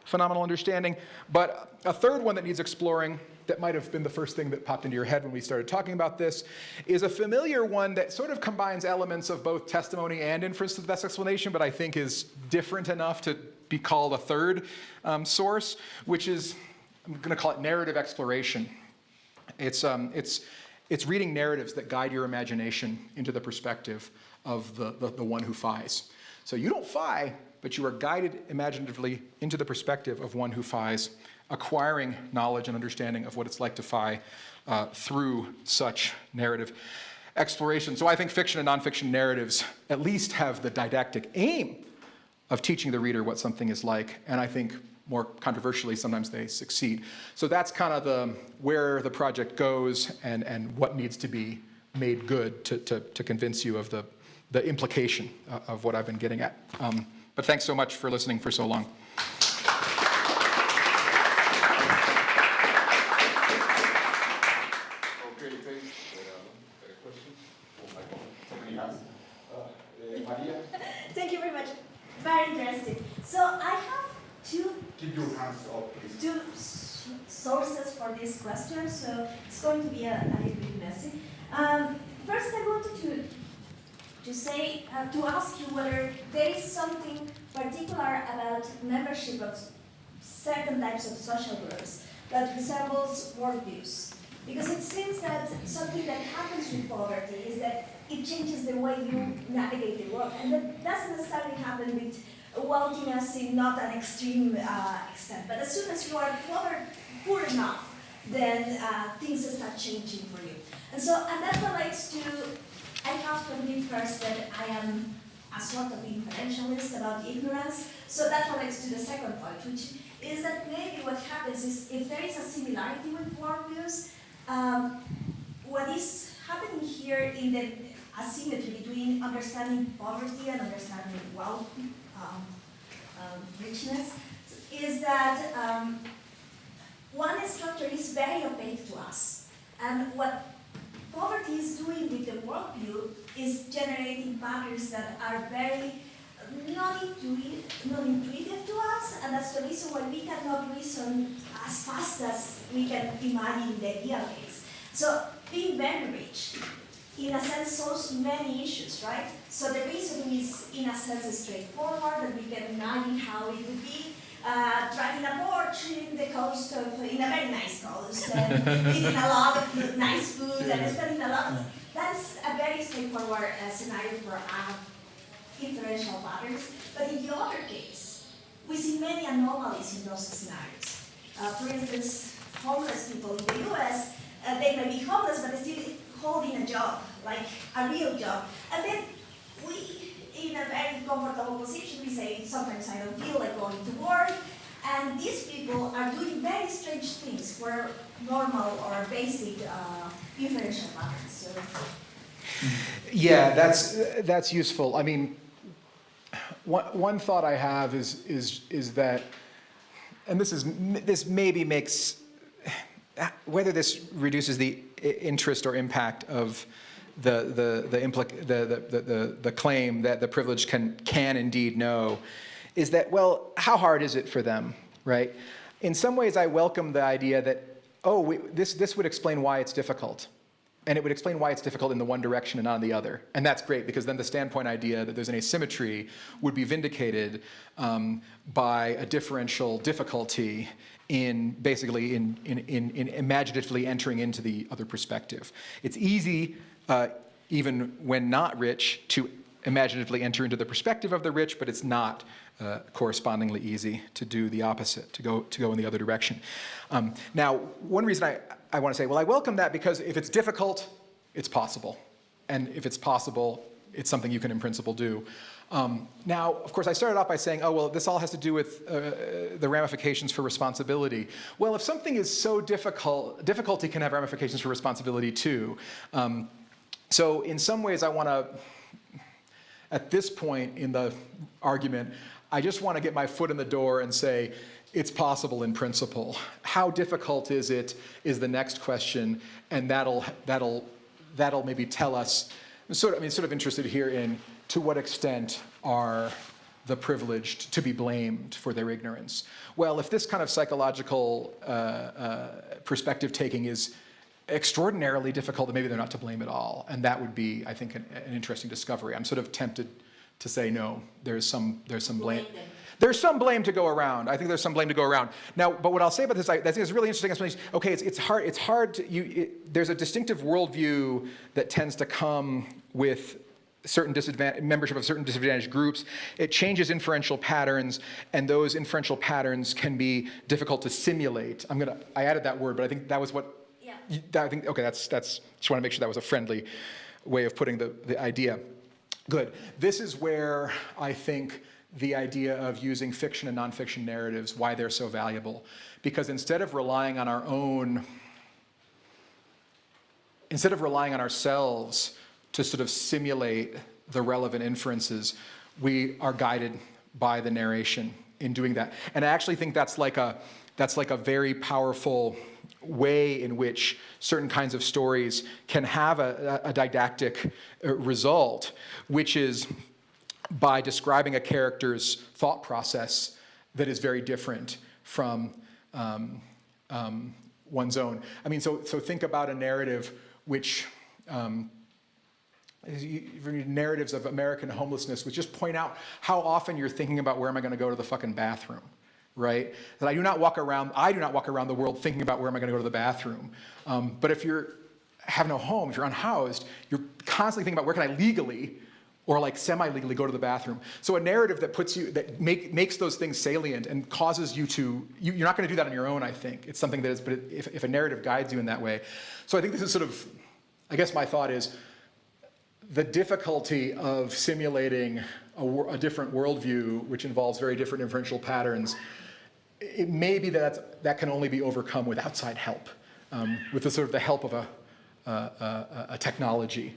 phenomenal understanding. But a third one that needs exploring, that might have been the first thing that popped into your head when we started talking about this, is a familiar one that sort of combines elements of both testimony and inference to the best explanation, but I think is different enough to be called a third source, which is, I'm going to call it narrative exploration. It's reading narratives that guide your imagination into the perspective of the one who phies. So you don't phi, but you are guided imaginatively into the perspective of one who phies, acquiring knowledge and understanding of what it's like to phi through such narrative exploration. So I think fiction and nonfiction narratives at least have the didactic aim of teaching the reader what something is like, and I think more controversially, sometimes they succeed. So that's kind of where the project goes and what needs to be made good to convince you of the implication of what I've been getting at. But thanks so much for listening for so long. Okay, thanks. Questions? Oh my God, somebody has. Maria? Thank you very much. Very interesting. So I have Keep your hands up, please. two sources for this question, so it's going to be a little bit messy. First, I wanted to say, to ask you whether there is something particular about membership of certain types of social groups that resembles worldviews. Because it seems that something that happens with poverty is that it changes the way you navigate the world. And that doesn't necessarily happen with wealthiness in not an extreme extent. But as soon as you are poor enough, then things start changing for you. And that relates to, I have to admit first that I am a sort of inferentialist about ignorance. So that relates to the second point, which is that maybe what happens is if there is a similarity with worldviews, what is happening here in the asymmetry between understanding poverty and understanding wealth, richness, is that one structure is very opaque to us. And what poverty is doing with the worldview is generating patterns that are very non-intuitive to us, and that's the reason why we cannot reason as fast as we can imagine the ideal case. So being very rich in a sense, solves many issues, right? So the reasoning is, in a sense, straightforward, and we can imagine how it would be driving a Porsche in the coast of, in a very nice coast, and eating a lot of nice food, and spending a lot of, that's a very straightforward scenario for inferential patterns. But in the other case, we see many anomalies in those scenarios. For instance, homeless people in the US, they may be homeless, but they're still holding a job, like a real job. And then we, in a very comfortable position, we say, sometimes I don't feel like going to work. And these people are doing very strange things for normal or basic inferential patterns. So. Yeah, that's useful. I mean, one thought I have is that, and this maybe makes, whether this reduces the interest or impact of the claim that the privileged can indeed know, is that, well, how hard is it for them, right? In some ways, I welcome the idea that, this would explain why it's difficult. And it would explain why it's difficult in the one direction and not in the other. And that's great, because then the standpoint idea that there's an asymmetry would be vindicated by a differential difficulty in basically in imaginatively entering into the other perspective. It's easy, even when not rich, to imaginatively enter into the perspective of the rich, but it's not correspondingly easy to do the opposite, to go in the other direction. Now, one reason I want to say, well, I welcome that because if it's difficult, it's possible. And if it's possible, it's something you can in principle do. Now, of course, I started off by saying, oh, well, this all has to do with the ramifications for responsibility. Well, if something is so difficult, difficulty can have ramifications for responsibility too. So in some ways, I want to, at this point in the argument, I just want to get my foot in the door and say, it's possible in principle. How difficult is it is the next question, and that'll maybe tell us. I'm sort of interested here in to what extent are the privileged to be blamed for their ignorance. Well, if this kind of psychological perspective taking is extraordinarily difficult, then maybe they're not to blame at all, and that would be, I think, an interesting discovery. I'm sort of tempted to say no. There's some blame. There's some blame to go around. I think there's some blame to go around. Now, but what I'll say about this, I think it's a really interesting explanation. Okay, it's hard to, there's a distinctive worldview that tends to come with certain membership of certain disadvantaged groups. It changes inferential patterns, and those inferential patterns can be difficult to simulate. I added that word, but I think that was what, yeah. I think, okay, that's, just want to make sure that was a friendly way of putting the idea. Good. This is where I think the idea of using fiction and nonfiction narratives, why they're so valuable. Because instead of relying on ourselves to sort of simulate the relevant inferences, we are guided by the narration in doing that. And I actually think that's like a very powerful way in which certain kinds of stories can have a didactic result, which is by describing a character's thought process that is very different from one's own. I mean, so think about a narrative which, narratives of American homelessness, which just point out how often you're thinking about where am I going to go to the fucking bathroom, right? That I do not walk around the world thinking about where am I going to go to the bathroom. But if you have no home, if you're unhoused, you're constantly thinking about where can I legally or like semi-legally go to the bathroom. So a narrative that puts you, that makes those things salient and causes you to, you're not going to do that on your own, I think. It's something that is, but if a narrative guides you in that way. So I think this is sort of, I guess my thought is, the difficulty of simulating a different worldview, which involves very different inferential patterns, it may be that can only be overcome with outside help, with the sort of the help of a technology.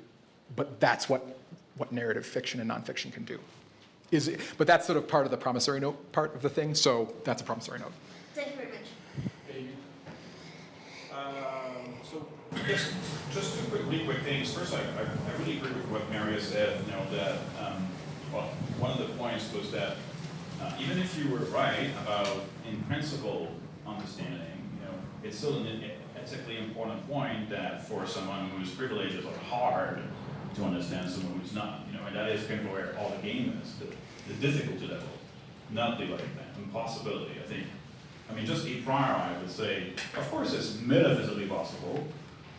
But that's what narrative fiction and nonfiction can do. But that's sort of part of the promissory note part of the thing, so that's a promissory note. Thank you very much. So just two quick things. First, I really agree with what Maria said, that, well, one of the points was that even if you were right about in principle understanding, it's still ethically important point that for someone who's privileged, it's hard to understand someone who's not, and that is kind of where all the game is, the difficulty level, not the impossibility. I mean, just a prior, I would say, of course, it's metaphysically possible.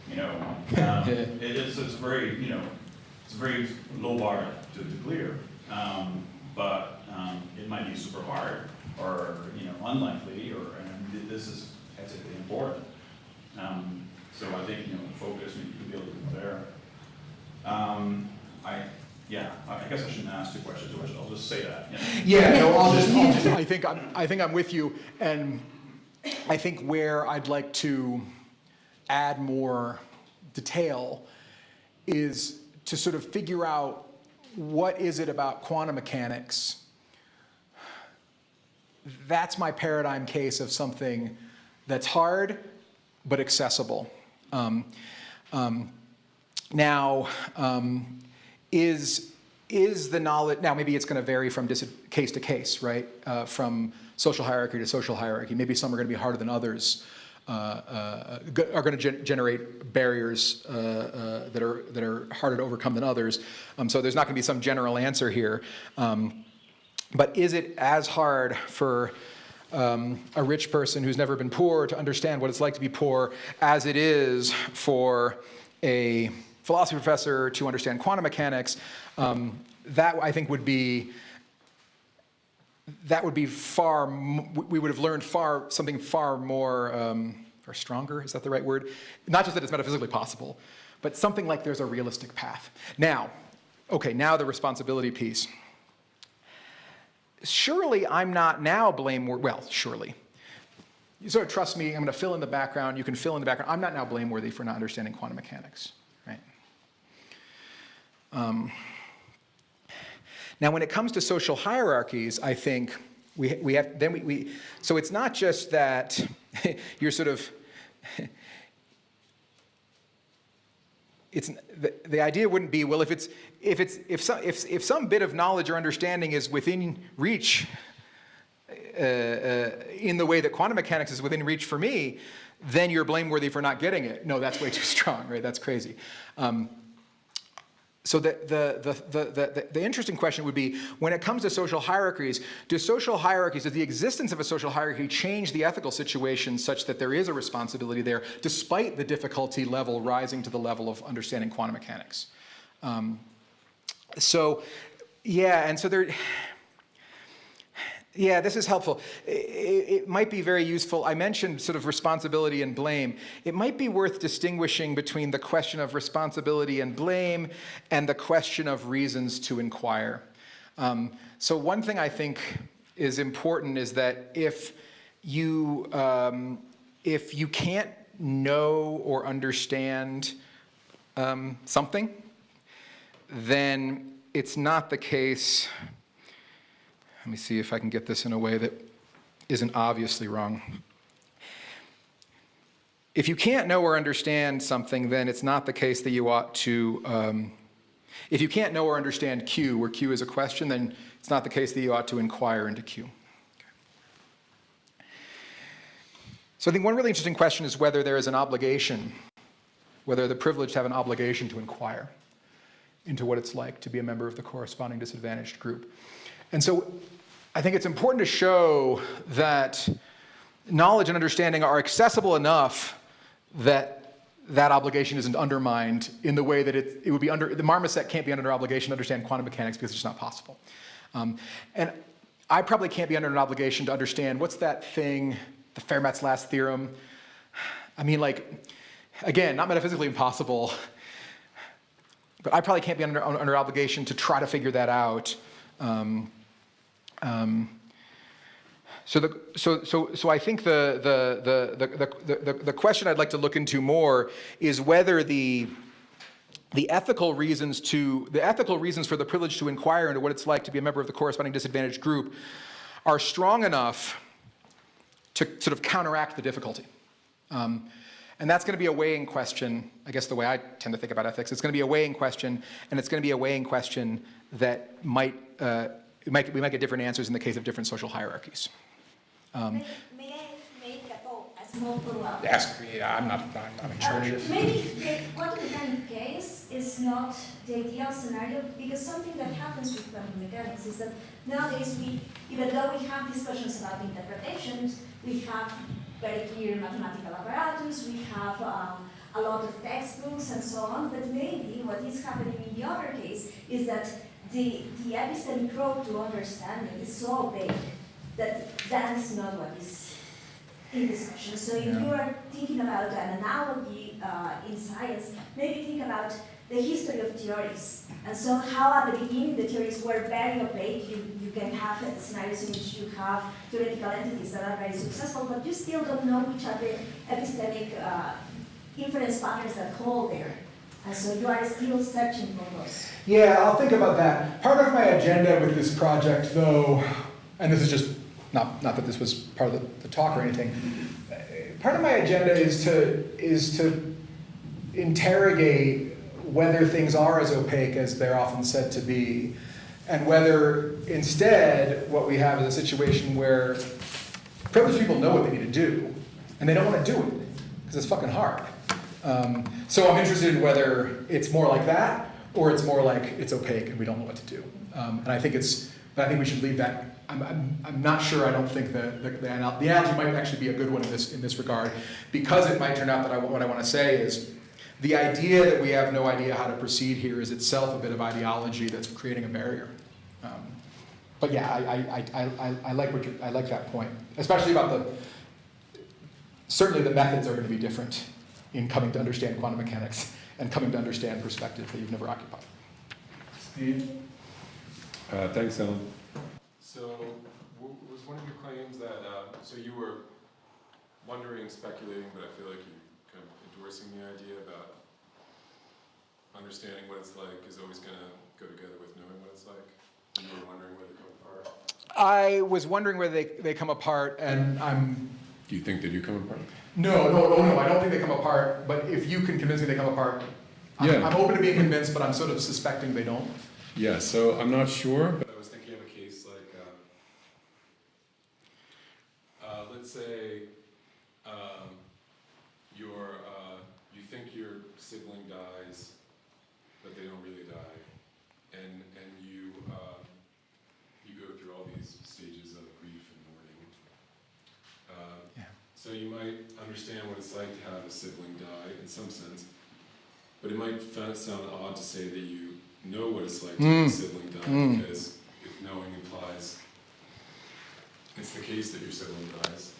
It's very, it's a very low bar to clear, but it might be super hard, or unlikely, and this is ethically important. So I think focus we can be a little bit there. I guess I shouldn't ask two questions. I'll just say that. I think I'm with you, and I think where I'd like to add more detail is to sort of figure out what is it about quantum mechanics. That's my paradigm case of something that's hard but accessible. Is the knowledge, now maybe it's going to vary from case to case, right? From social hierarchy to social hierarchy. Maybe some are going to be harder than others, are going to generate barriers that are harder to overcome than others. So there's not going to be some general answer here. But is it as hard for a rich person who's never been poor to understand what it's like to be poor as it is for a philosophy professor to understand quantum mechanics? That I think would be far. We would have learned something far more or stronger. Is that the right word? Not just that it's metaphysically possible, but something like there's a realistic path. Now the responsibility piece. Surely I'm not now blameworthy. Well, surely. You sort of trust me. I'm going to fill in the background. You can fill in the background. I'm not now blameworthy for not understanding quantum mechanics, right? Now, when it comes to social hierarchies, I think we have. So it's not just that you're sort of. It's the idea wouldn't be, well, if some bit of knowledge or understanding is within reach in the way that quantum mechanics is within reach for me, then you're blameworthy for not getting it. No, that's way too strong, right? That's crazy. So the interesting question would be, when it comes to social hierarchies, does the existence of a social hierarchy change the ethical situation such that there is a responsibility there, despite the difficulty level rising to the level of understanding quantum mechanics? This is helpful. It might be very useful. I mentioned sort of responsibility and blame. It might be worth distinguishing between the question of responsibility and blame and the question of reasons to inquire. So one thing I think is important is that if you can't know or understand something, then it's not the case. Let me see if I can get this in a way that isn't obviously wrong. If you can't know or understand something, then it's not the case that you ought to, if you can't know or understand Q, where Q is a question, then it's not the case that you ought to inquire into Q. Okay. So I think one really interesting question is whether there is an obligation, whether the privileged have an obligation to inquire into what it's like to be a member of the corresponding disadvantaged group. And so I think it's important to show that knowledge and understanding are accessible enough that that obligation isn't undermined in the way that it would be under, the marmoset can't be under an obligation to understand quantum mechanics because it's just not possible. And I probably can't be under an obligation to understand what's that thing, the Fermat's last theorem. I mean, like, again, not metaphysically impossible, but I probably can't be under obligation to try to figure that out. So I think the question I'd like to look into more is whether the ethical reasons for the privilege to inquire into what it's like to be a member of the corresponding disadvantaged group are strong enough to sort of counteract the difficulty. And that's going to be a weighing question, I guess the way I tend to think about ethics. It's going to be a weighing question, and it's going to be a weighing question that we might get different answers in the case of different social hierarchies. May I make a Yes, multiple levels. Yes, I'm not in charge of. Maybe the quantum mechanics case is not the ideal scenario, because something that happens with quantum mechanics is that nowadays even though we have discussions about interpretations, we have very clear mathematical apparatus, we have a lot of textbooks and so on, but maybe what is happening in the other case is that the epistemic road to understanding is so big that that is not what is in discussion. So if you are thinking about an analogy in science, maybe think about the history of theories. And so how at the beginning the theories were very opaque. You can have scenarios in which you have theoretical entities that are very successful, but you still don't know which are the epistemic inference patterns that hold there. And so you are still searching for those. Yeah, I'll think about that. Part of my agenda with this project, though, and this is just not that this was part of the talk or anything. Part of my agenda is to interrogate whether things are as opaque as they're often said to be, and whether instead what we have is a situation where privileged people know what they need to do, and they don't want to do it because it's fucking hard. So I'm interested in whether it's more like that, or it's more like it's opaque and we don't know what to do. And I think we should leave that. I'm not sure. I don't think the analogy might actually be a good one in this regard, because it might turn out that what I want to say is the idea that we have no idea how to proceed here is itself a bit of ideology that's creating a barrier. But yeah, I like that point, especially about certainly the methods are going to be different in coming to understand quantum mechanics and coming to understand perspectives that you've never occupied. Steve? Thanks, Allan. So, was one of your claims that, so you were wondering, speculating, but I feel like you kind of endorsing the idea about understanding what it's like is always going to go together with knowing what it's like? And you were wondering where they come apart? I was wondering whether they come apart, and Do you think they do come apart? No, I don't think they come apart, but if you can convince me they come apart, Yeah. I'm open to being convinced, but I'm sort of suspecting they don't. Yeah, so I'm not sure, but I was thinking of a case like, let's say you think your sibling dies, but they don't really die, and you go through all these stages of grief and mourning. So you might understand what it's like to have a sibling die in some sense, but it might sound odd to say that you know what it's like to have a sibling die, because if knowing implies it's the case that your sibling dies,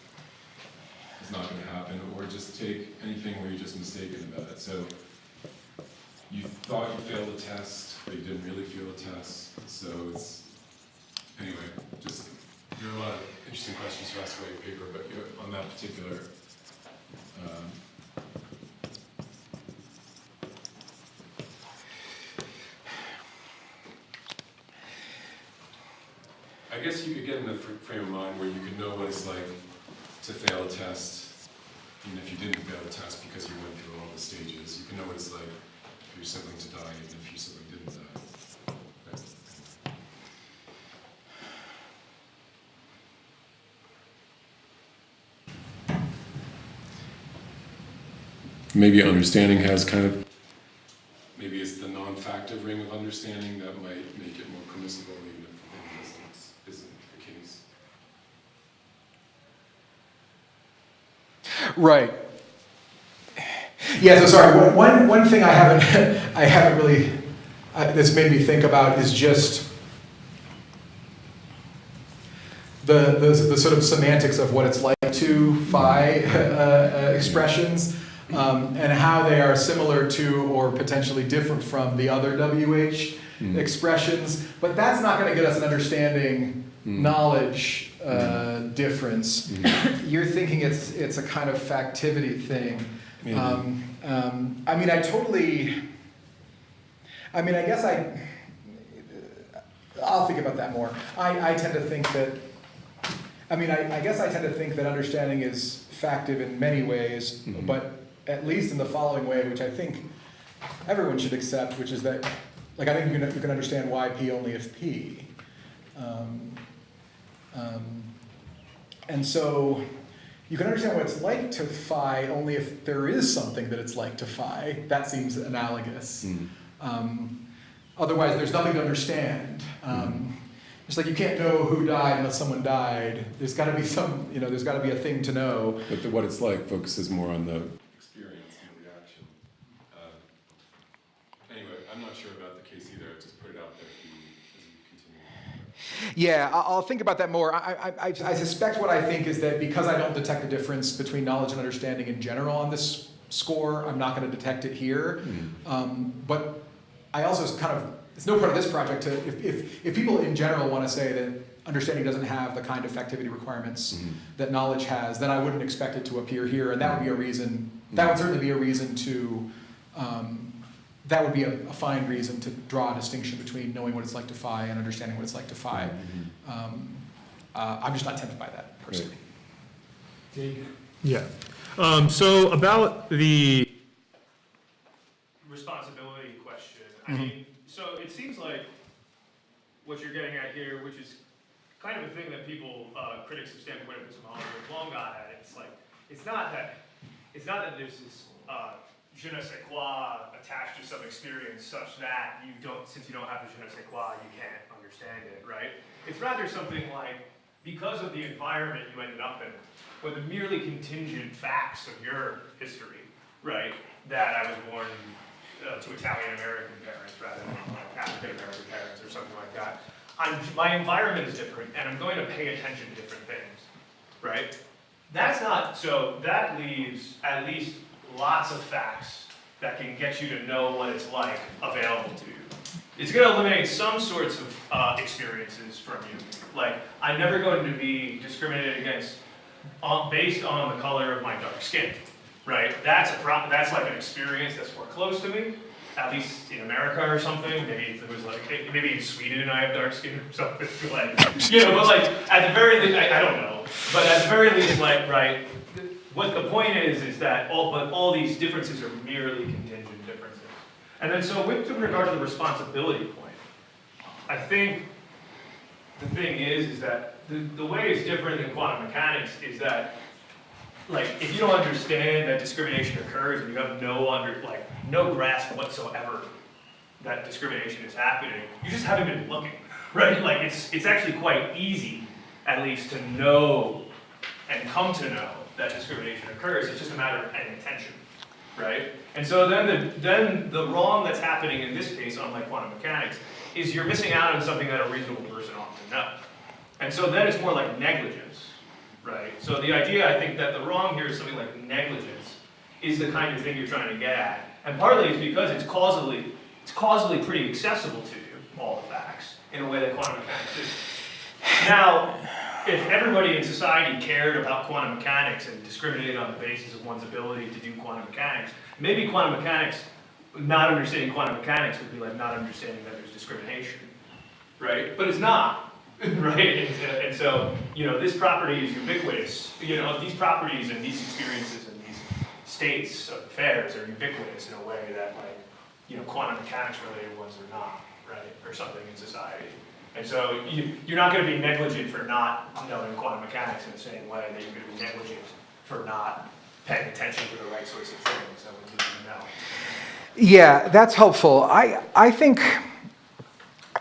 it's not going to happen. Or just take anything where you're just mistaken about it. So you thought you failed a test, but you didn't really fail a test. So it's, anyway, just, there are a lot of interesting questions to ask about your paper, but on that particular I guess you could get in the frame of mind where you could know what it's like to fail a test, even if you didn't fail a test because you went through all the stages. You can know what it's like for your sibling to die, even if your sibling didn't die. Right. Maybe understanding has kind of, maybe it's the non-factive ring of understanding that might make it more permissible, even if existence isn't the case. Right. Yeah. So sorry. One thing I haven't really this made me think about is just the sort of semantics of what it's like to phi expressions. And how they are similar to or potentially different from the other WH expressions, but that's not going to get us an understanding knowledge difference. You're thinking it's a kind of factivity thing. I guess I'll think about that more. I tend to think that. I guess I tend to think that understanding is factive in many ways, but at least in the following way, which I think everyone should accept, which is that, I think you can understand why P only if P. And so, You can understand what it's like to phi only if there is something that it's like to phi. That seems analogous. Otherwise, there's nothing to understand. It's like you can't know who died unless someone died. There's got to be there's got to be a thing to know. But what it's like focuses more on the experience and the reaction. Anyway, I'm not sure about the case either. I just put it out there for you as you continue. Yeah, I'll think about that more. I suspect what I think is that because I don't detect a difference between knowledge and understanding in general on this score, I'm not going to detect it here. But I also it's no part of this project to, if people in general want to say that understanding doesn't have the kind of effectivity requirements that knowledge has, then I wouldn't expect it to appear here, and that would be a reason, that would certainly be a reason to, that would be a fine reason to draw a distinction between knowing what it's like to phi and understanding what it's like to phi. I'm just not tempted by that, personally. Jake? Yeah. So about the responsibility question, I mean, so it seems like what you're getting at here, which is kind of a thing that people, critics of standpoint epistemology have long got at. It's like, it's not that there's this je ne sais quoi attached to some experience such that since you don't have the je ne sais quoi, you can't understand it, right? It's rather something like, because of the environment you ended up in, or the merely contingent facts of your history, right? That I was born to Italian-American parents rather than African-American parents or something like that. My environment is different, and I'm going to pay attention to different things, right? So that leaves at least lots of facts that can get you to know what it's like available to you. It's going to eliminate some sorts of experiences from you. Like, I'm never going to be discriminated against based on the color of my dark skin, right? That's like an experience that's more close to me, at least in America or something. Maybe if it was like, maybe in Sweden and I have dark skin or something. Like, but like, at the very least, I don't know. But at the very least, like, right, what the point is that all these differences are merely contingent differences. And then so with regard to the responsibility point, I think the thing is that the way it's different than quantum mechanics is that, like, if you don't understand that discrimination occurs and you have no grasp whatsoever that discrimination is happening, you just haven't been looking, right? Like, it's actually quite easy, at least, to know and come to know that discrimination occurs. It's just a matter of paying attention, right? And so then the wrong that's happening in this case, unlike quantum mechanics, is you're missing out on something that a reasonable person ought to know. And so then it's more like negligence, right? So the idea, I think, that the wrong here is something like negligence is the kind of thing you're trying to get at. And partly it's because it's causally pretty accessible to you, all the facts, in a way that quantum mechanics is. Now, if everybody in society cared about quantum mechanics and discriminated on the basis of one's ability to do quantum mechanics, maybe quantum mechanics, not understanding quantum mechanics would be like not understanding that there's discrimination, right? But it's not. Right, and so, this property is ubiquitous. These properties and these experiences and these states of affairs are ubiquitous in a way that, like, quantum mechanics related ones are not, right, or something in society. And so you're not going to be negligent for not knowing quantum mechanics in the same way that you're going to be negligent for not paying attention to the right sorts of things that would lead you to know. Yeah, that's helpful. I think.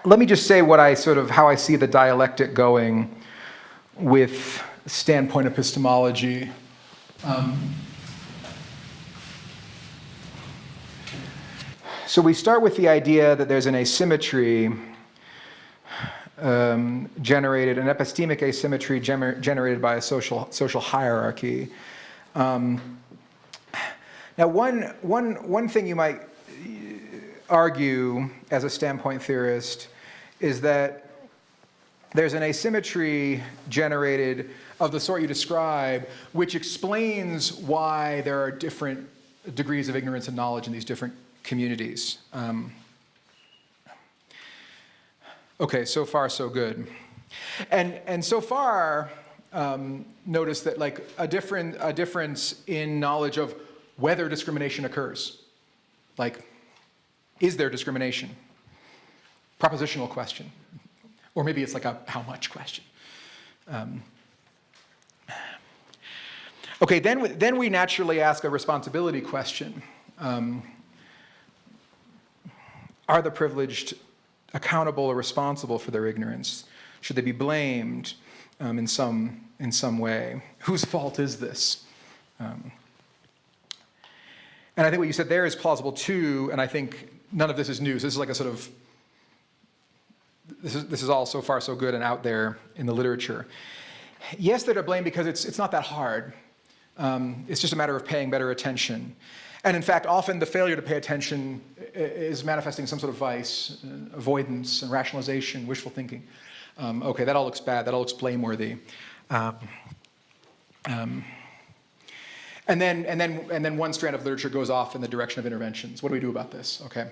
Let me just say how I see the dialectic going with standpoint epistemology. So we start with the idea that there's an asymmetry generated, an epistemic asymmetry generated by a social hierarchy. Now, one thing you might argue as a standpoint theorist is that there's an asymmetry generated of the sort you describe, which explains why there are different degrees of ignorance and knowledge in these different communities. Okay, so far so good. And so far, notice that, like, a difference in knowledge of whether discrimination occurs. Like, is there discrimination? Propositional question. Or maybe it's like a how much question. Okay, then we naturally ask a responsibility question. Are the privileged accountable or responsible for their ignorance? Should they be blamed in some way? Whose fault is this? And I think what you said there is plausible too, and I think none of this is news. This is like a sort of, this is all so far so good and out there in the literature. Yes, they're to blame because it's not that hard. It's just a matter of paying better attention. And in fact, often the failure to pay attention is manifesting some sort of vice, avoidance, and rationalization, wishful thinking. Okay, that all looks bad, that all looks blameworthy. And then one strand of literature goes off in the direction of interventions. What do we do about this? Okay.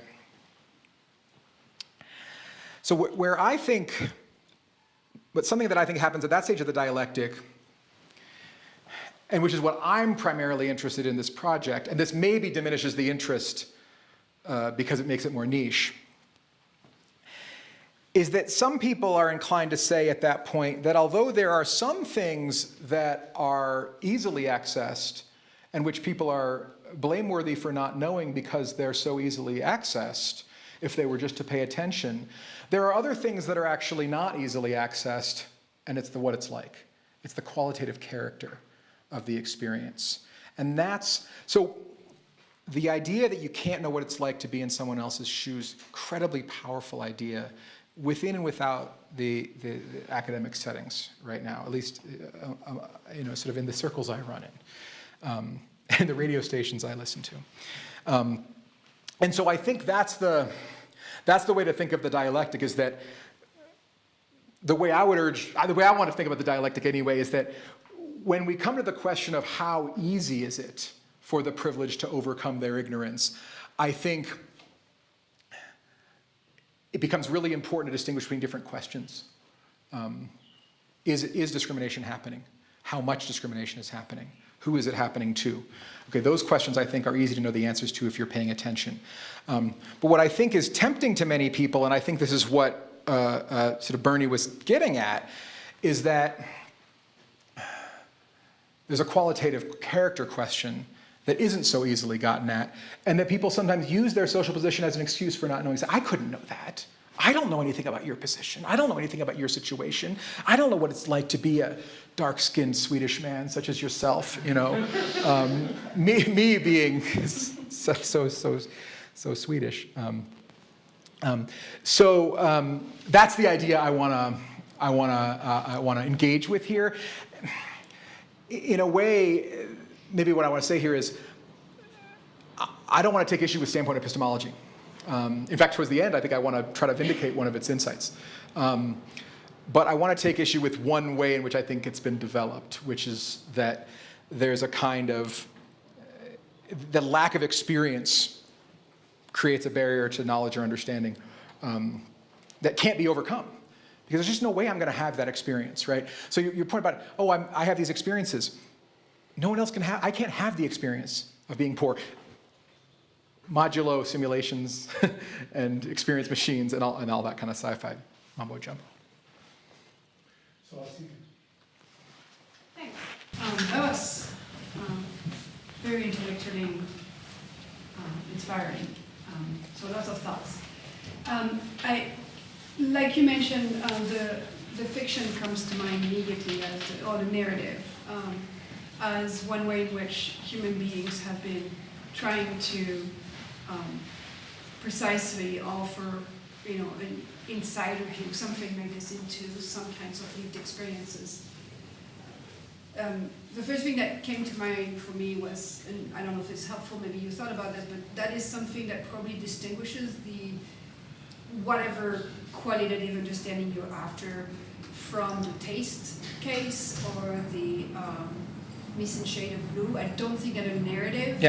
So where I think, but something that I think happens at that stage of the dialectic, and which is what I'm primarily interested in this project, and this maybe diminishes the interest because it makes it more niche, is that some people are inclined to say at that point that although there are some things that are easily accessed and which people are blameworthy for not knowing because they're so easily accessed, if they were just to pay attention, there are other things that are actually not easily accessed, and it's what it's like. It's the qualitative character of the experience. And that's, so the idea that you can't know what it's like to be in someone else's shoes, incredibly powerful idea within and without the academic settings right now, at least sort of in the circles I run in, and the radio stations I listen to. And so I think that's the way to think of the dialectic, is that the way I want to think about the dialectic anyway is that when we come to the question of how easy is it for the privileged to overcome their ignorance, I think it becomes really important to distinguish between different questions. Is discrimination happening? How much discrimination is happening? Who is it happening to? Okay, those questions I think are easy to know the answers to if you're paying attention. But what I think is tempting to many people, and I think this is what sort of Bernie was getting at, is that there's a qualitative character question that isn't so easily gotten at, and that people sometimes use their social position as an excuse for not knowing. Say, I couldn't know that. I don't know anything about your position. I don't know anything about your situation. I don't know what it's like to be a dark-skinned Swedish man such as yourself, you know. Me being so Swedish. So that's the idea I wanna engage with here. In a way, maybe what I want to say here is, I don't want to take issue with standpoint epistemology. In fact, towards the end, I think I want to try to vindicate one of its insights. But I want to take issue with one way in which I think it's been developed, which is that there's a kind of, the lack of experience creates a barrier to knowledge or understanding that can't be overcome. Because there's just no way I'm going to have that experience, right? So your point about, oh, I have these experiences. No one else can have, I can't have the experience of being poor. Modulo simulations and experience machines and all that kind of sci-fi mumbo jumbo. So I'll see you. Thanks. That was very intellectually inspiring. So lots of thoughts. Like you mentioned, the fiction comes to mind immediately or the narrative as one way in which human beings have been trying to precisely offer, an insider view, something like this into some kinds of lived experiences. The first thing that came to mind for me was, and I don't know if it's helpful, maybe you thought about this, but that is something that probably distinguishes the whatever qualitative understanding you're after from the taste case or the missing shade of blue. I don't think that a narrative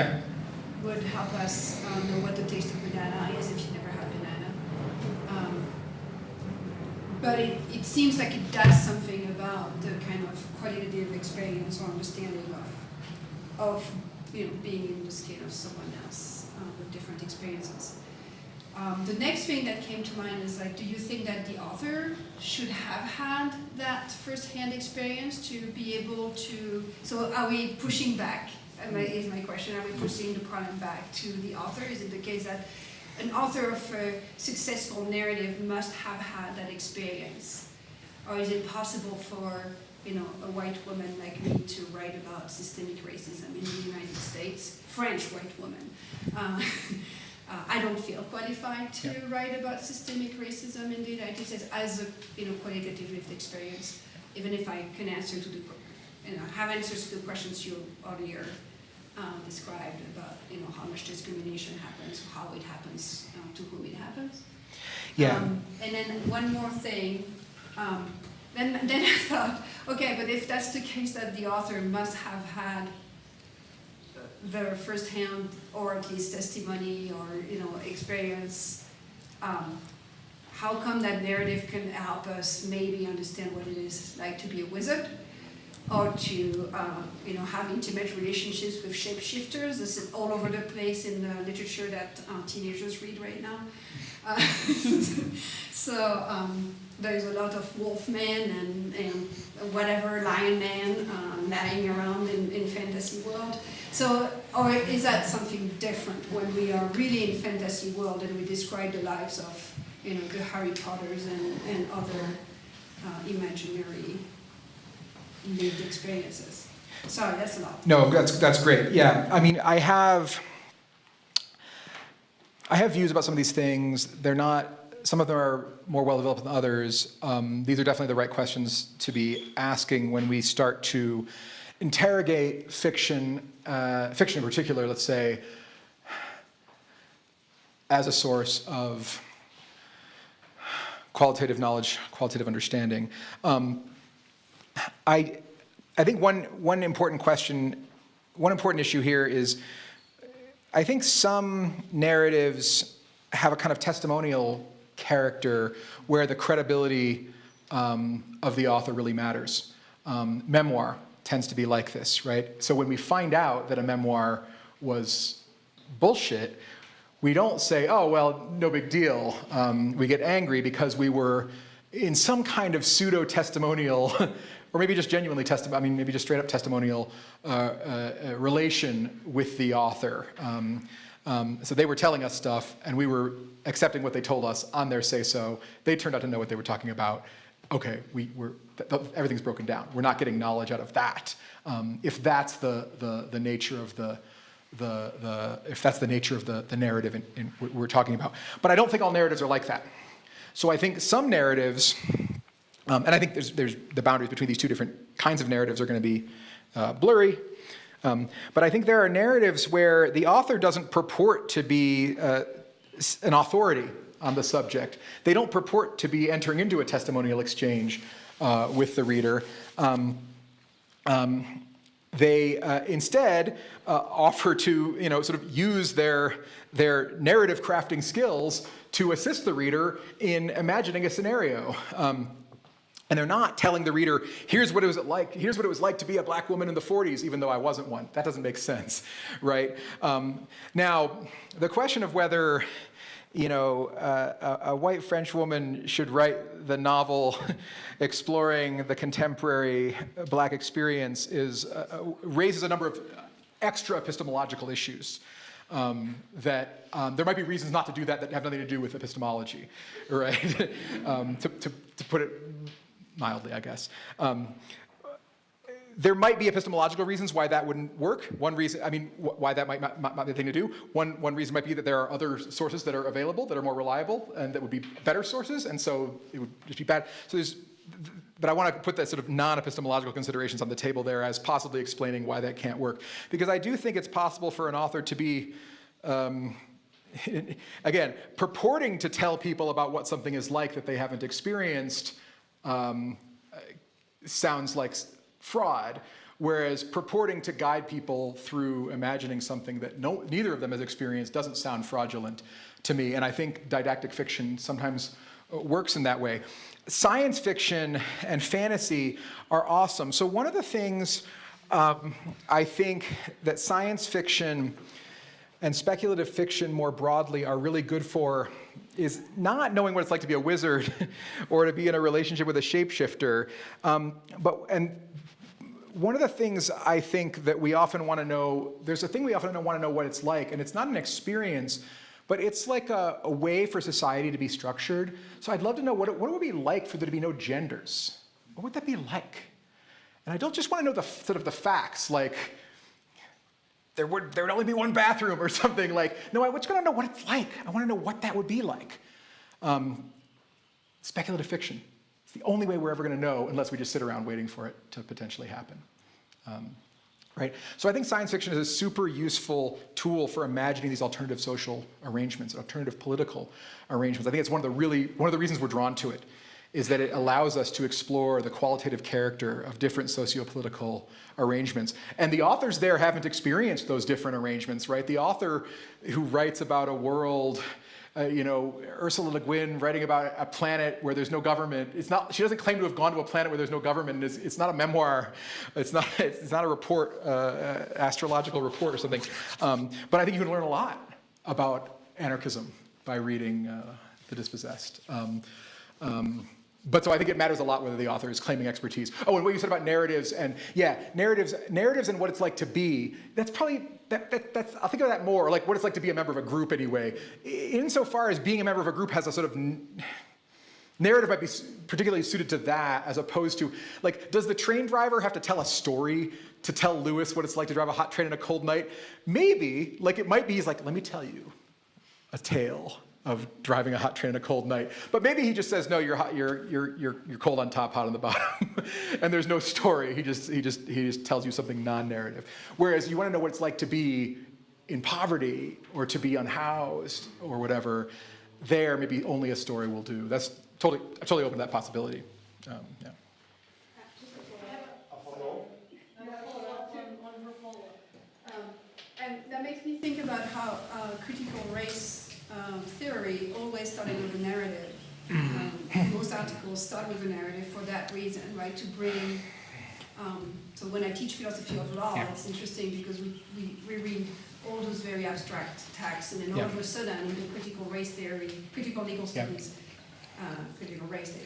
would help us know what the taste of banana is if you never had banana. But it seems like it does something about the kind of qualitative experience or understanding of being in the skin of someone else with different experiences. The next thing that came to mind is like, do you think that the author should have had that first-hand experience to be able to, so are we pushing back, is my question, are we pushing the problem back to the author? Is it the case that an author of a successful narrative must have had that experience? Or is it possible for, a white woman like me to write about systemic racism in the United States, French white woman? I don't feel qualified to write about systemic racism in the United States as a qualitative lived experience, even if I can answer to the have answers to the questions you earlier described about how much discrimination happens, how it happens, to whom it happens. Yeah. And then one more thing. Then I thought, okay, but if that's the case, that the author must have had their first-hand or at least testimony or experience, how come that narrative can help us maybe understand what it is like to be a wizard, or to have intimate relationships with shapeshifters? This is all over the place in the literature that teenagers read right now. So there's a lot of wolf men and whatever lion man lying around in fantasy world. So, or is that something different when we are really in fantasy world and we describe the lives of the Harry Potters and other imaginary lived experiences? Sorry, that's a lot. No, that's great. Yeah, I mean, I have views about some of these things. They're not. Some of them are more well developed than others. These are definitely the right questions to be asking when we start to interrogate fiction, fiction in particular, let's say, as a source of qualitative knowledge, qualitative understanding. I think one important question, one important issue here is, I think some narratives have a kind of testimonial character where the credibility of the author really matters. Memoir tends to be like this, right? So when we find out that a memoir was bullshit, we don't say, oh, well, no big deal. We get angry because we were in some kind of pseudo-testimonial, or maybe just genuinely maybe just straight up testimonial relation with the author. So they were telling us stuff, and we were accepting what they told us on their say-so. They turned out to know what they were talking about. Okay, everything's broken down. We're not getting knowledge out of that. If that's the nature of if that's the nature of the narrative in we're talking about. But I don't think all narratives are like that. So I think some narratives, and I think there's the boundaries between these two different kinds of narratives are going to be blurry. But I think there are narratives where the author doesn't purport to be an authority on the subject. They don't purport to be entering into a testimonial exchange with the reader. They instead offer to, sort of use their narrative crafting skills to assist the reader in imagining a scenario. And they're not telling the reader, here's what it was like to be a black woman in the 40s, even though I wasn't one. That doesn't make sense, right? Now, the question of whether, a white French woman should write the novel exploring the contemporary black experience raises a number of extra epistemological issues. That there might be reasons not to do that have nothing to do with epistemology, right? To put it mildly, I guess. There might be epistemological reasons why that wouldn't work. One reason, why that might not be the thing to do. One reason might be that there are other sources that are available that are more reliable and that would be better sources, and so it would just be bad. So but I want to put that sort of non-epistemological considerations on the table there as possibly explaining why that can't work. Because I do think it's possible for an author to be, again, purporting to tell people about what something is like that they haven't experienced sounds like fraud, whereas purporting to guide people through imagining something that neither of them has experienced doesn't sound fraudulent to me. And I think didactic fiction sometimes works in that way. Science fiction and fantasy are awesome. So one of the things I think that science fiction and speculative fiction more broadly are really good for is not knowing what it's like to be a wizard or to be in a relationship with a shapeshifter. And one of the things I think that we often want to know, there's a thing we often want to know what it's like, and it's not an experience, but it's like a way for society to be structured. So I'd love to know what it would be like for there to be no genders. What would that be like? And I don't just want to know the sort of the facts, like there would only be one bathroom or something. Like, no, I just want to know what it's like. I want to know what that would be like. Speculative fiction. It's the only way we're ever going to know unless we just sit around waiting for it to potentially happen. Right? So I think science fiction is a super useful tool for imagining these alternative social arrangements, alternative political arrangements. I think it's one of the reasons we're drawn to it, is that it allows us to explore the qualitative character of different socio-political arrangements. And the authors there haven't experienced those different arrangements, right? The author who writes about a world, Ursula Le Guin writing about a planet where there's no government. She doesn't claim to have gone to a planet where there's no government. It's not a memoir. It's not a report, astrological report or something. But I think you can learn a lot about anarchism by reading The Dispossessed. But so I think it matters a lot whether the author is claiming expertise. Oh, and what you said about narratives and narratives and what it's like to be. That's probably that's I'll think of that more, like what it's like to be a member of a group anyway. Insofar as being a member of a group has a sort of narrative might be particularly suited to that, as opposed to like, does the train driver have to tell a story to tell Lewis what it's like to drive a hot train on a cold night? Maybe, like it might be. He's like, let me tell you a tale of driving a hot train on a cold night. But maybe he just says, no, you're hot, you're cold on top, hot on the bottom. And there's no story. He just tells you something non-narrative. Whereas you want to know what it's like to be in poverty or to be unhoused or whatever, there maybe only a story will do. That's totally open to that possibility. Yeah. And that makes me think about how critical race theory always started with a narrative. Most articles start with a narrative for that reason, right? To bring, so when I teach philosophy of law, it's interesting because we read all those very abstract texts, and then all of a sudden in the critical race theory, critical legal studies, critical race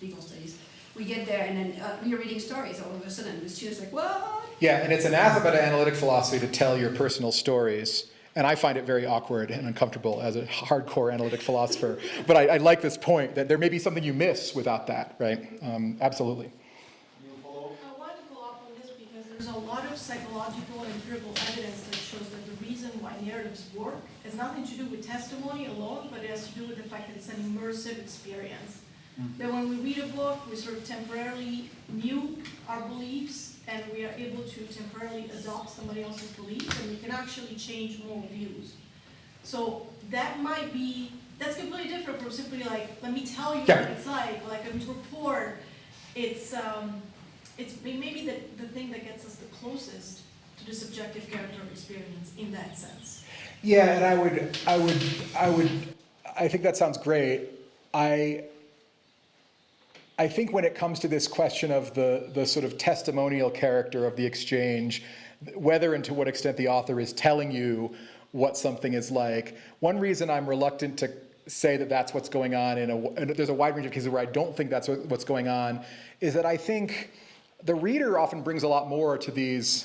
legal studies, we get there and then we're reading stories all of a sudden. The students are like, what? Yeah, and it's anathema to analytic philosophy to tell your personal stories. And I find it very awkward and uncomfortable as a hardcore analytic philosopher. But I like this point that there may be something you miss without that, right? Absolutely. I want to follow up on this because there's a lot of psychological and empirical evidence that shows that the reason why narratives work has nothing to do with testimony alone, but it has to do with the fact that it's an immersive experience. That when we read a book, we sort of temporarily mute our beliefs and we are able to temporarily adopt somebody else's beliefs, and we can actually change moral views. So that's completely different from simply like, let me tell you what it's like a report. It's maybe the thing that gets us the closest to the subjective character of experience in that sense. Yeah, and I think that sounds great. I think when it comes to this question of the sort of testimonial character of the exchange, whether and to what extent the author is telling you what something is like, one reason I'm reluctant to say that that's what's going on and there's a wide range of cases where I don't think that's what's going on, is that I think the reader often brings a lot more to these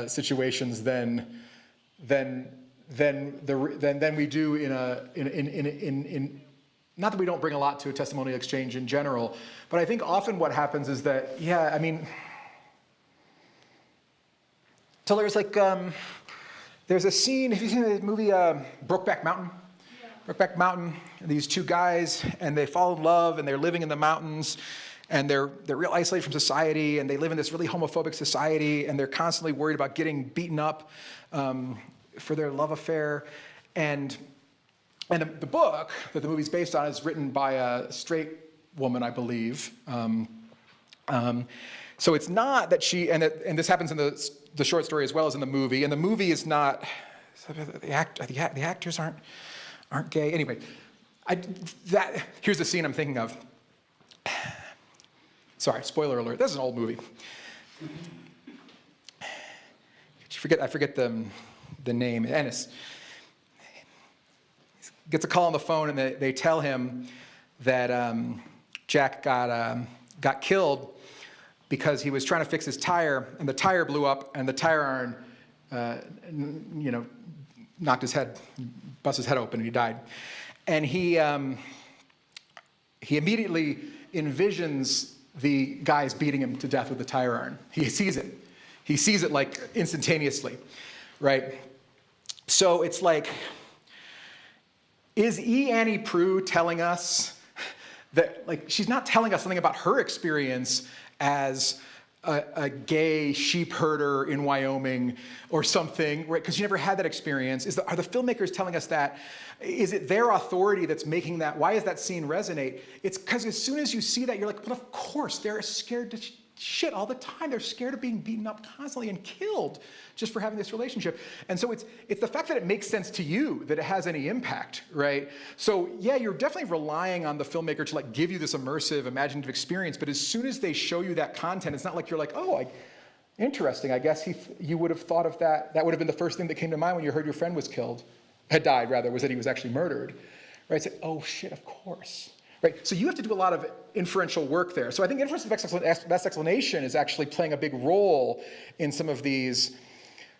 situations than we do in not that we don't bring a lot to a testimonial exchange in general, but I think often what happens is that, so there's like, there's a scene, have you seen the movie Brokeback Mountain? Yeah. Brokeback Mountain, these two guys, and they fall in love, and they're living in the mountains, and they're real isolated from society, and they live in this really homophobic society, and they're constantly worried about getting beaten up for their love affair, and the book that the movie's based on is written by a straight woman, I believe. So it's not that she, and this happens in the short story as well as in the movie, and the movie is not, the actors aren't gay. Anyway, here's the scene I'm thinking of. Sorry, spoiler alert, this is an old movie. I forget the name, Ennis. gets a call on the phone, and they tell him that Jack got killed because he was trying to fix his tire, and the tire blew up, and the tire iron, knocked his head, busted his head open, and he died. And he immediately envisions the guys beating him to death with the tire iron. He sees it. He sees it like instantaneously, right? So it's like, is E. Annie Proulx telling us that, like, she's not telling us something about her experience as a gay sheep herder in Wyoming or something, right? Because she never had that experience. Are the filmmakers telling us that? Is it their authority that's making that? Why does that scene resonate? It's because as soon as you see that, you're like, well, of course, they're scared to shit all the time. They're scared of being beaten up constantly and killed just for having this relationship. And so it's the fact that it makes sense to you that it has any impact, right? So yeah, you're definitely relying on the filmmaker to like give you this immersive, imaginative experience. But as soon as they show you that content, it's not like you're like, oh, interesting. I guess you would have thought of that. That would have been the first thing that came to mind when you heard your friend was killed, had died rather, was that he was actually murdered, right? It's like, oh shit, of course. Right? So you have to do a lot of inferential work there. So I think inference of best explanation is actually playing a big role in some of these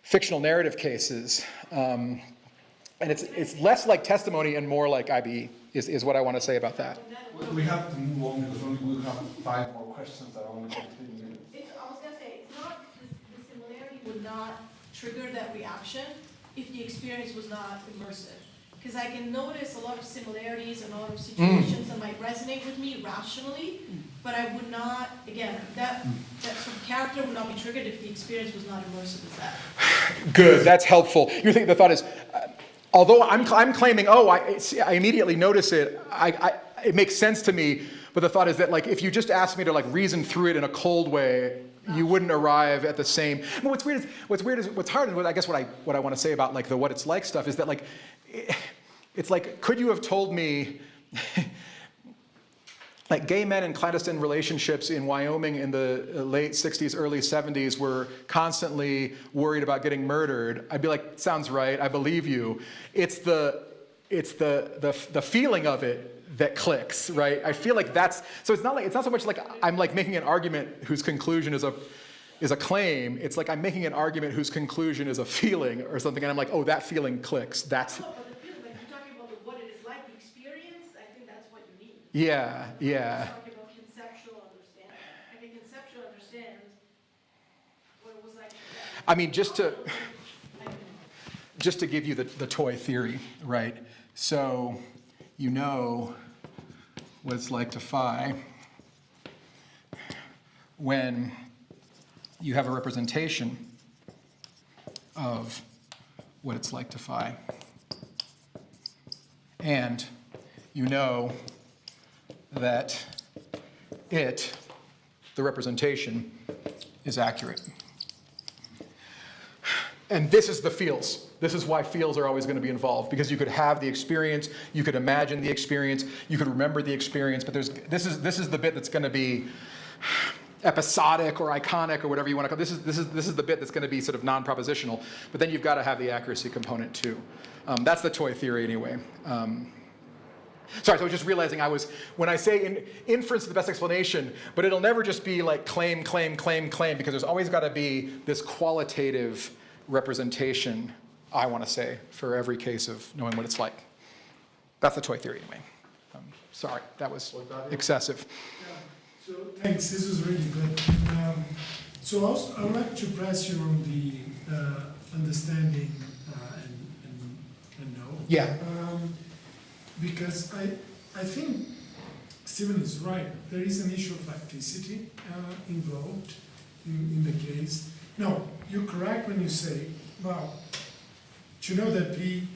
fictional narrative cases. And it's less like testimony and more like IBE is what I want to say about that. We have to move on because we have 5 more questions that I want to continue. I was gonna say, it's not, the similarity would not trigger that reaction if the experience was not immersive. Because I can notice a lot of similarities and a lot of situations that might resonate with me rationally, but I would not, again, that sort of character would not be triggered if the experience was not immersive as that. Good, that's helpful. You think the thought is, although I'm claiming, I immediately notice it, it makes sense to me, but the thought is that like if you just asked me to like reason through it in a cold way, you wouldn't arrive at the same. But what's hard, and I guess what I want to say about like the what it's like stuff is that like, it's like, could you have told me, like gay men in clandestine relationships in Wyoming in the late 60s, early 70s were constantly worried about getting murdered? I'd be like, sounds right, I believe you. It's the feeling of it that clicks, right? I feel like so it's not so much like I'm like making an argument whose conclusion is a claim. It's like I'm making an argument whose conclusion is a feeling or something, and I'm like, oh, that feeling clicks. That's. No, but the feeling, like you're talking about what it is like, the experience, I think that's what you need. Yeah. You're talking about conceptual understanding. I can conceptually understand what it was like. I mean, just to give you the toy theory, right? So you know what it's like to phi when you have a representation of what it's like to phi. And you know that the representation, is accurate. And this is the feels. This is why feels are always going to be involved, because you could have the experience, you could imagine the experience, you could remember the experience, but this is the bit that's going to be episodic or iconic or whatever you want to call it. This is the bit that's going to be sort of non-propositional, but then you've got to have the accuracy component too. That's the toy theory anyway. Sorry, so I was just realizing when I say inference is the best explanation, but it'll never just be like claim, because there's always got to be this qualitative representation, I want to say, for every case of knowing what it's like. That's the toy theory anyway. Sorry, that was excessive. So thanks, this was really good. So also, I would like to press you on the understanding and know. Yeah. Because I think Stephen is right. There is an issue of facticity involved in the case. No, you're correct when you say, well, to know that P,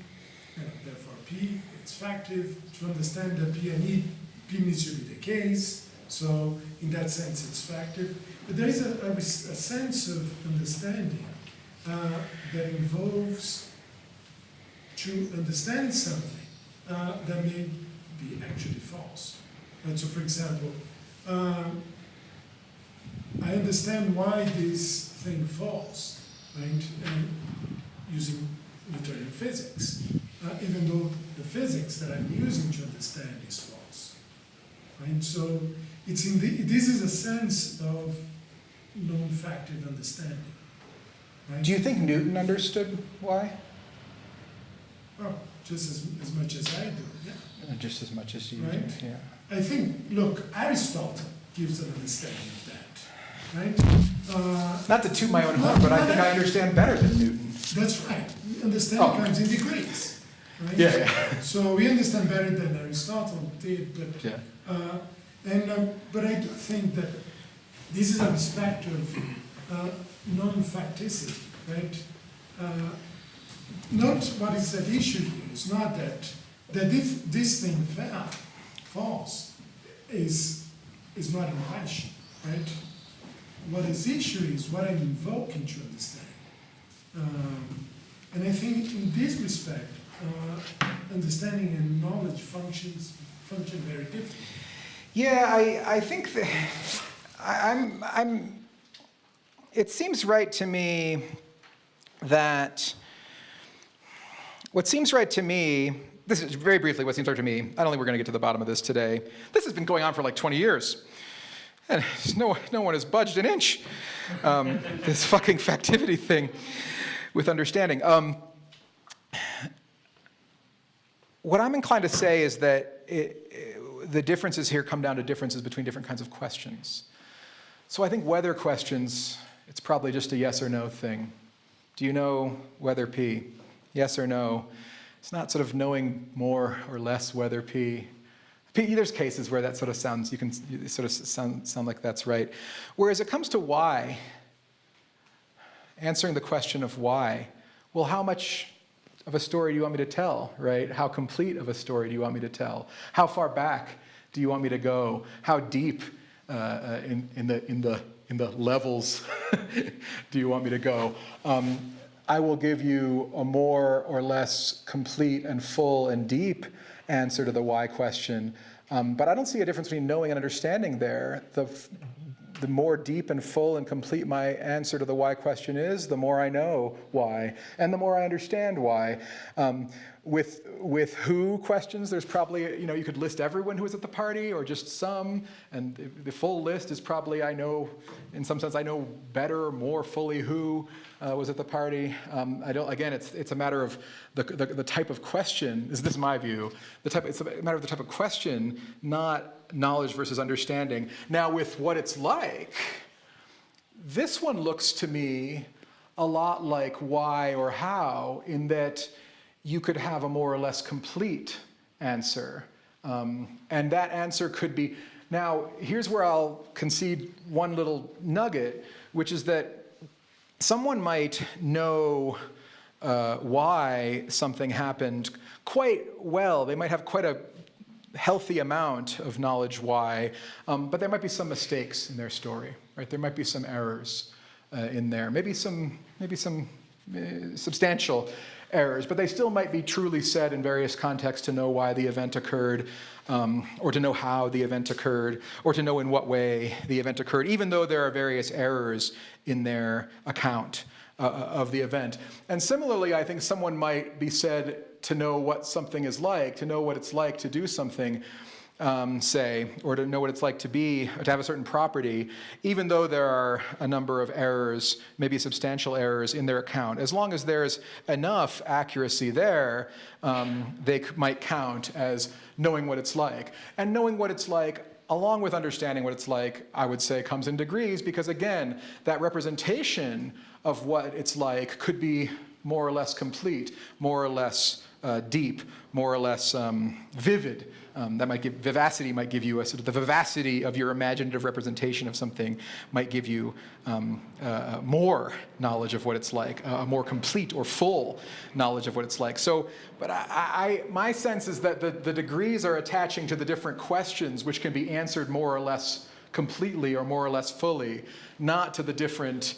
therefore P, it's factive. To understand that P and E, P needs to be the case. So in that sense, it's factive. But there is a sense of understanding that involves to understand something that may be actually false. And so, for example, I understand why this thing falls, right? And using Newtonian physics, even though the physics that I'm using to understand is false. Right? So it's this is a sense of non-factive understanding. Right? Do you think Newton understood why? Well, just as much as I do, yeah. Just as much as you Right. do, yeah. I think, look, Aristotle gives an understanding of that, right? Not to toot my own horn, but I think I understand better than Newton. That's right. Understanding Oh. comes in degrees, right? Yeah. So we understand better than Aristotle did, but Yeah. but I do think that this is a respect of non-facticity, right? Not what is at issue here. It's not that if this thing false is not in question, right? What is issue is what I'm invoking to understand. And I think in this respect, understanding and knowledge function very differently. Yeah, I think that it seems right to me that what seems right to me, this is very briefly what seems right to me, I don't think we're going to get to the bottom of this today. This has been going on for like 20 years. And no one has budged an inch. This fucking factivity thing with understanding. What I'm inclined to say is that the differences here come down to differences between different kinds of questions. So I think weather questions, it's probably just a yes or no thing. Do you know weather P? Yes or no? It's not sort of knowing more or less weather P. There's cases where that sort of sounds, you sort of sound like that's right. Whereas it comes to why, answering the question of why, well, how much of a story do you want me to tell, right? How complete of a story do you want me to tell? How far back do you want me to go? How deep in the levels do you want me to go? I will give you a more or less complete and full and deep answer to the why question, but I don't see a difference between knowing and understanding there. The more deep and full and complete my answer to the why question is, the more I know why, and the more I understand why. With who questions, there's probably, you could list everyone who was at the party or just some, and the full list is probably, I know, in some sense, I know better, more fully who was at the party. Again, it's a matter of the type of question, this is my view, it's a matter of the type of question, not knowledge versus understanding. Now with what it's like, this one looks to me a lot like why or how, in that you could have a more or less complete answer. And that answer could be, now here's where I'll concede one little nugget, which is that someone might know why something happened quite well. They might have quite a healthy amount of knowledge why, but there might be some mistakes in their story, right? There might be some errors in there, maybe some substantial errors, but they still might be truly said in various contexts to know why the event occurred, or to know how the event occurred, or to know in what way the event occurred, even though there are various errors in their account of the event. And similarly, I think someone might be said to know what something is like, to know what it's like to do something, say, or to know what it's like to be, or to have a certain property, even though there are a number of errors, maybe substantial errors in their account. As long as there's enough accuracy there, they might count as knowing what it's like. And knowing what it's like, along with understanding what it's like, I would say comes in degrees, because again, that representation of what it's like could be more or less complete, more or less deep, more or less vivid. That might give, vivacity might give you a sort of, the vivacity of your imaginative representation of something might give you more knowledge of what it's like, a more complete or full knowledge of what it's like. So, but my sense is that the degrees are attaching to the different questions, which can be answered more or less completely or more or less fully, not to the different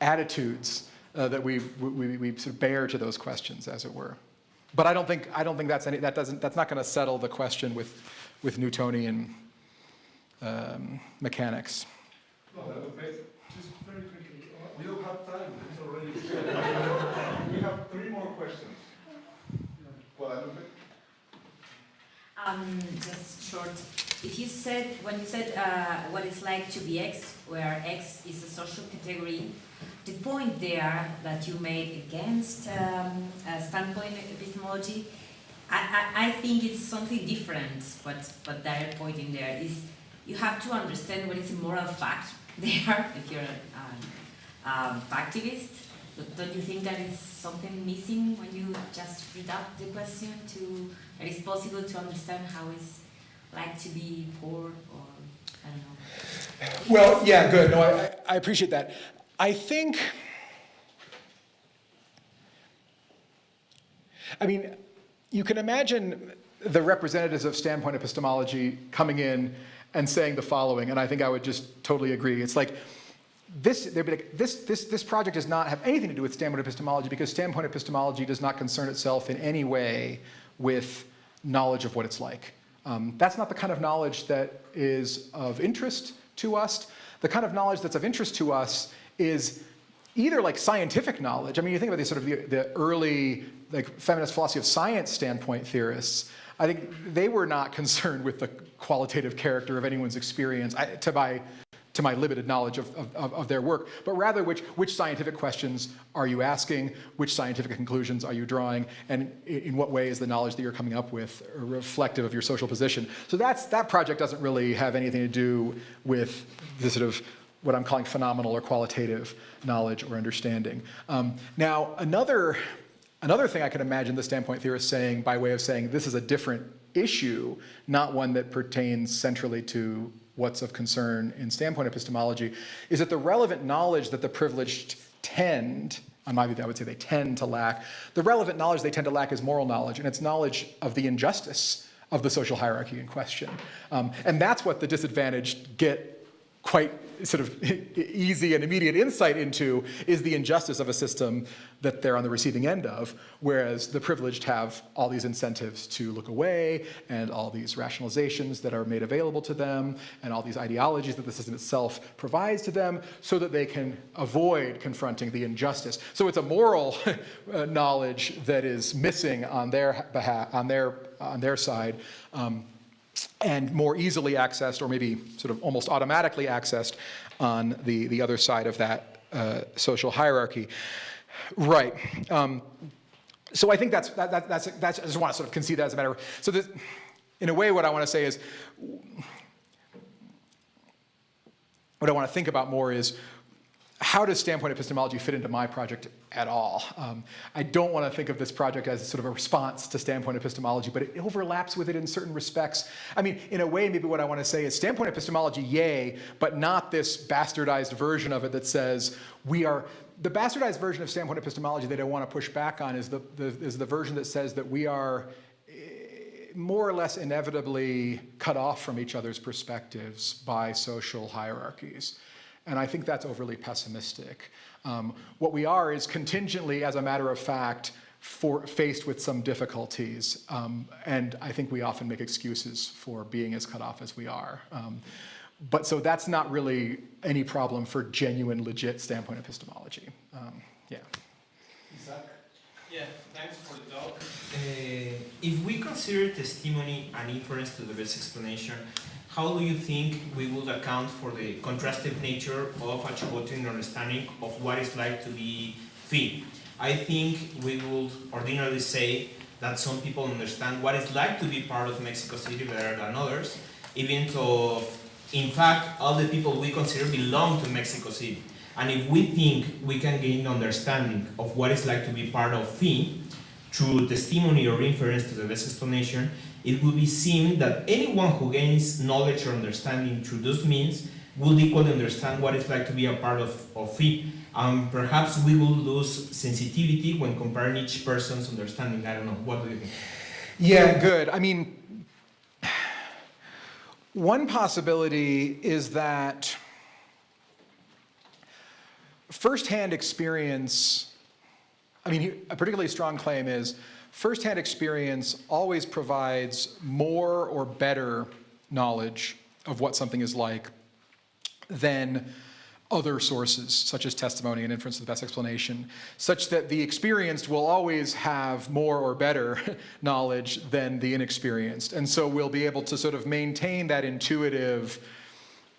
attitudes that we sort of bear to those questions, as it were. But I don't think that's not going to settle the question with Newtonian mechanics. No, that would make, just very quickly, we don't have time, it's already, we have 3 more questions. Well, Just short. If you said, when you said what it's like to be X, where X is a social category, the point there that you made against standpoint epistemology, I think it's something different. What they're pointing there is you have to understand what is a moral fact there if you're an factivist. But don't you think that is something missing when you just read up the question to that it's possible to understand how it's like to be poor or I don't know. Well, yeah, good. No, I appreciate that. I think, I mean, you can imagine the representatives of standpoint epistemology coming in and saying the following, and I think I would just totally agree. It's like, they'd be like, this project does not have anything to do with standpoint epistemology because standpoint epistemology does not concern itself in any way with knowledge of what it's like. That's not the kind of knowledge that is of interest to us. The kind of knowledge that's of interest to us is either like scientific knowledge. I mean, you think about these sort of the early like feminist philosophy of science standpoint theorists. I think they were not concerned with the qualitative character of anyone's experience to my limited knowledge of their work, but rather which scientific questions are you asking, which scientific conclusions are you drawing, and in what way is the knowledge that you're coming up with reflective of your social position. So that project doesn't really have anything to do with the sort of what I'm calling phenomenal or qualitative knowledge or understanding. Now, another thing I can imagine the standpoint theorist saying by way of saying this is a different issue, not one that pertains centrally to what's of concern in standpoint epistemology, is that the relevant knowledge that the privileged tend, on my view I would say they tend to lack, the relevant knowledge they tend to lack is moral knowledge, and it's knowledge of the injustice of the social hierarchy in question. And that's what the disadvantaged get quite sort of easy and immediate insight into, is the injustice of a system that they're on the receiving end of, whereas the privileged have all these incentives to look away and all these rationalizations that are made available to them and all these ideologies that the system itself provides to them so that they can avoid confronting the injustice. So it's a moral knowledge that is missing on their behalf, on their side, and more easily accessed, or maybe sort of almost automatically accessed on the other side of that social hierarchy. Right. So I think that's I just want to sort of concede that as a matter of, so this, in a way what I want to say is, what I want to think about more is, how does standpoint epistemology fit into my project at all? I don't want to think of this project as sort of a response to standpoint epistemology, but it overlaps with it in certain respects. I mean, in a way, maybe what I want to say is standpoint epistemology, yay, but not this bastardized version of it that says we are, the bastardized version of standpoint epistemology that I want to push back on is the version that says that we are more or less inevitably cut off from each other's perspectives by social hierarchies. And I think that's overly pessimistic. What we are is contingently, as a matter of fact, faced with some difficulties. And I think we often make excuses for being as cut off as we are. But so that's not really any problem for genuine, legit standpoint epistemology. Yeah. Isaac? Yeah, thanks for the talk. If we consider testimony an inference to the best explanation, how do you think we would account for the contrastive nature of a Chabotian understanding of what it's like to be free? I think we would ordinarily say that some people understand what it's like to be part of Mexico City better than others, even though, in fact, all the people we consider belong to Mexico City. And if we think we can gain understanding of what it's like to be part of FI through testimony or inference to the best explanation, it will be seen that anyone who gains knowledge or understanding through those means will equally understand what it's like to be a part of FI. Perhaps we will lose sensitivity when comparing each person's understanding. I don't know. What do you think? Yeah, good. I mean, one possibility is that firsthand experience, I mean, a particularly strong claim is firsthand experience always provides more or better knowledge of what something is like than other sources, such as testimony and inference of the best explanation, such that the experienced will always have more or better knowledge than the inexperienced. And so we'll be able to sort of maintain that intuitive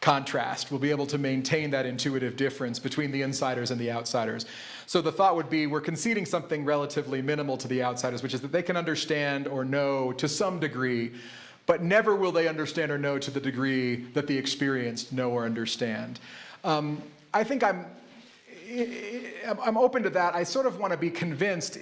contrast. We'll be able to maintain that intuitive difference between the insiders and the outsiders. So the thought would be we're conceding something relatively minimal to the outsiders, which is that they can understand or know to some degree, but never will they understand or know to the degree that the experienced know or understand. I think I'm open to that. I sort of want to be convinced,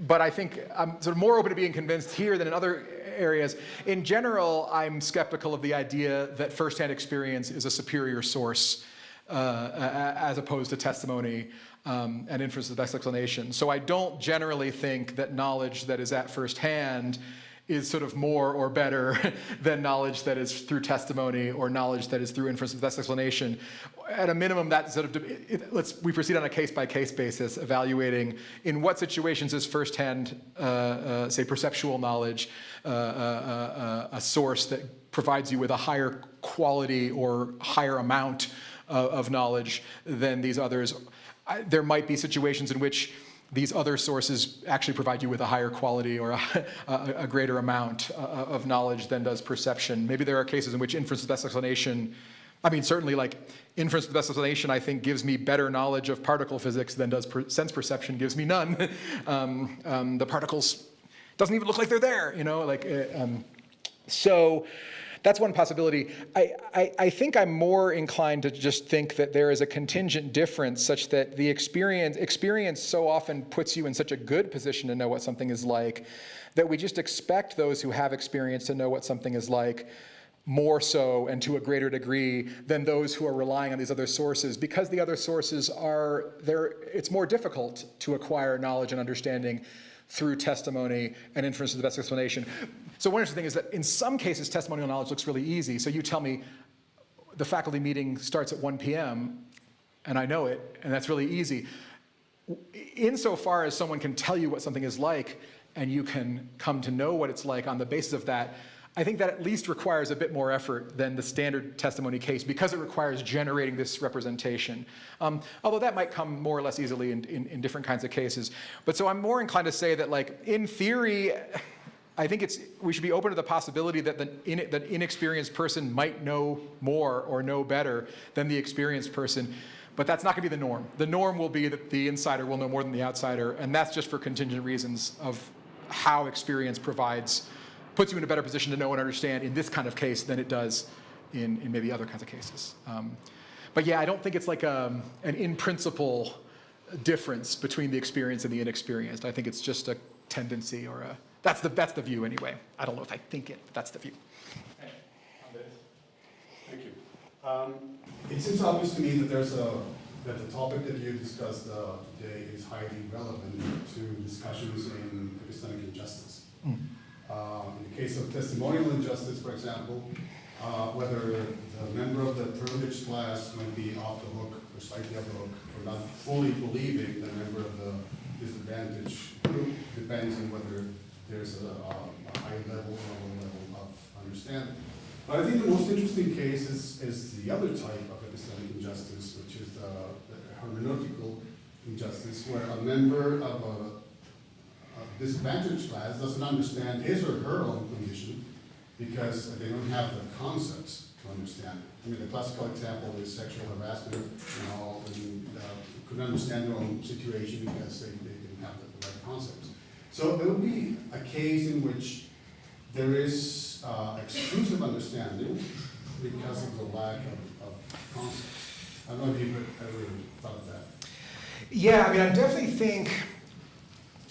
but I think I'm sort of more open to being convinced here than in other areas. In general, I'm skeptical of the idea that firsthand experience is a superior source as opposed to testimony and inference of the best explanation. So I don't generally think that knowledge that is at firsthand is sort of more or better than knowledge that is through testimony or knowledge that is through inference of the best explanation. At a minimum, that sort of, we proceed on a case-by-case basis, evaluating in what situations is firsthand, say, perceptual knowledge a source that provides you with a higher quality or higher amount of knowledge than these others. There might be situations in which these other sources actually provide you with a higher quality or a greater amount of knowledge than does perception. Maybe there are cases in which inference of the best explanation, I mean, certainly like inference of the best explanation, I think, gives me better knowledge of particle physics than does sense perception gives me none. The particles doesn't even look like they're there, you know, like, so that's one possibility. I think I'm more inclined to just think that there is a contingent difference such that the experience so often puts you in such a good position to know what something is like that we just expect those who have experience to know what something is like more so and to a greater degree than those who are relying on these other sources, because the other sources are there. It's more difficult to acquire knowledge and understanding through testimony and inference of the best explanation. So one interesting thing is that in some cases, testimonial knowledge looks really easy. So you tell me the faculty meeting starts at 1 p.m. and I know it, and that's really easy. Insofar as someone can tell you what something is like and you can come to know what it's like on the basis of that, I think that at least requires a bit more effort than the standard testimony case because it requires generating this representation. Although that might come more or less easily in different kinds of cases. But so I'm more inclined to say that, like, in theory, I think we should be open to the possibility that the inexperienced person might know more or know better than the experienced person. But that's not going to be the norm. The norm will be that the insider will know more than the outsider, and that's just for contingent reasons of how experience puts you in a better position to know and understand in this kind of case than it does in maybe other kinds of cases. But yeah, I don't think it's like an in principle difference between the experienced and the inexperienced. I think it's just a tendency or that's the view anyway. I don't know if I think it, but that's the view. Thank you. It seems obvious to me that that the topic that you discussed today is highly relevant to discussions in epistemic injustice. In the case of testimonial injustice, for example, whether the member of the privileged class might be off the hook or slightly off the hook for not fully believing the member of the disadvantaged group depends on whether there's a high level or a low level of understanding. But I think the most interesting case is the other type of epistemic injustice, which is the hermeneutical injustice, where a member of a disadvantaged class doesn't understand his or her own condition because they don't have the concepts to understand it. I mean, the classical example is sexual harassment, and couldn't understand their own situation because they didn't have the right concepts. So there will be a case in which there is exclusive understanding because of the lack of concepts. I don't know if you've ever thought of that. Yeah, I mean, I definitely think.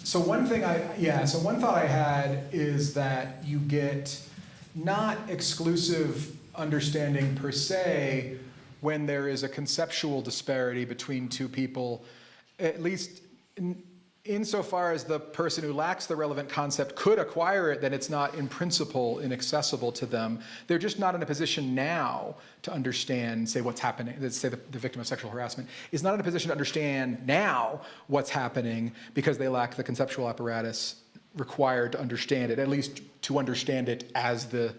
So one thought I had is that you get not exclusive understanding per se when there is a conceptual disparity between two people, at least insofar as the person who lacks the relevant concept could acquire it, then it's not in principle inaccessible to them. They're just not in a position now to understand, say, what's happening. Let's say the victim of sexual harassment is not in a position to understand now what's happening because they lack the conceptual apparatus required to understand it, at least to understand it as their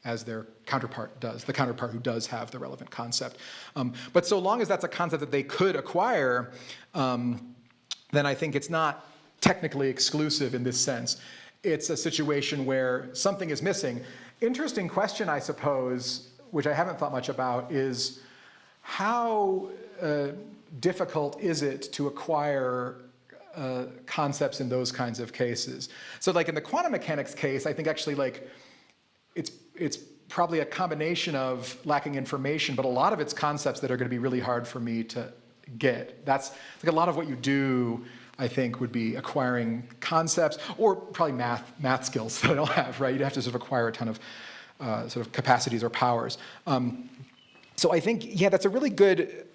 as their counterpart does, the counterpart who does have the relevant concept. But so long as that's a concept that they could acquire, then I think it's not technically exclusive in this sense. It's a situation where something is missing. Interesting question, I suppose, which I haven't thought much about, is how difficult is it to acquire concepts in those kinds of cases? So like in the quantum mechanics case, I think actually like it's probably a combination of lacking information, but a lot of it's concepts that are going to be really hard for me to get. That's like a lot of what you do, I think, would be acquiring concepts, or probably math skills that I don't have, right? You'd have to sort of acquire a ton of sort of capacities or powers. So I think, yeah, that's a really good,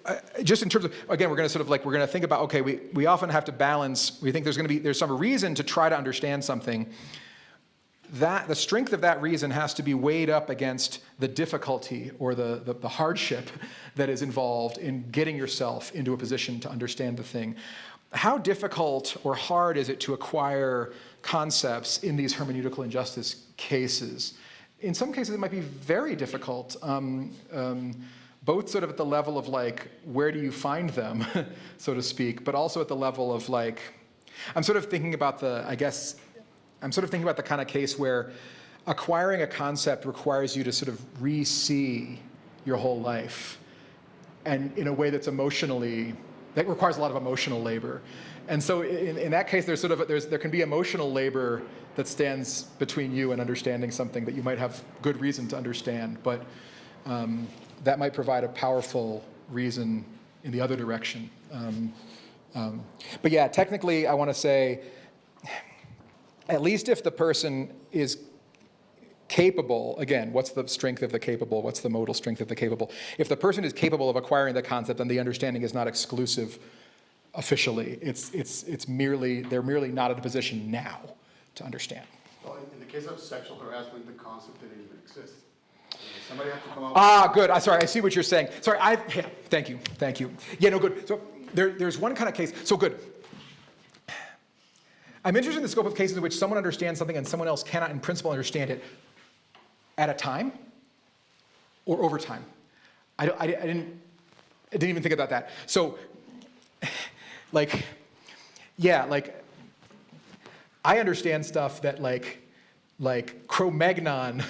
just in terms of, again, we're going to sort of like, we're going to think about, okay, we often have to balance, we think there's some reason to try to understand something. The strength of that reason has to be weighed up against the difficulty or the hardship that is involved in getting yourself into a position to understand the thing. How difficult or hard is it to acquire concepts in these hermeneutical injustice cases? In some cases, it might be very difficult, both sort of at the level of like, where do you find them, so to speak, but also at the level of like, I'm sort of thinking about the kind of case where acquiring a concept requires you to sort of re-see your whole life, and in a way that requires a lot of emotional labor. And so in that case, there can be emotional labor that stands between you and understanding something that you might have good reason to understand, but that might provide a powerful reason in the other direction. But yeah, technically, I want to say, at least if the person is capable, again, what's the strength of the capable? What's the modal strength of the capable? If the person is capable of acquiring the concept, then the understanding is not exclusive officially. They're merely not in a position now to understand. Well, in the case of sexual harassment, the concept didn't even exist. Somebody had to come up. Good. Sorry, I see what you're saying. Sorry, thank you. Yeah, no, good. So there's one kind of case. So good. I'm interested in the scope of cases in which someone understands something and someone else cannot, in principle, understand it at a time or over time. I didn't even think about that. So, like, yeah, like, I understand stuff that like Cro-Magnon,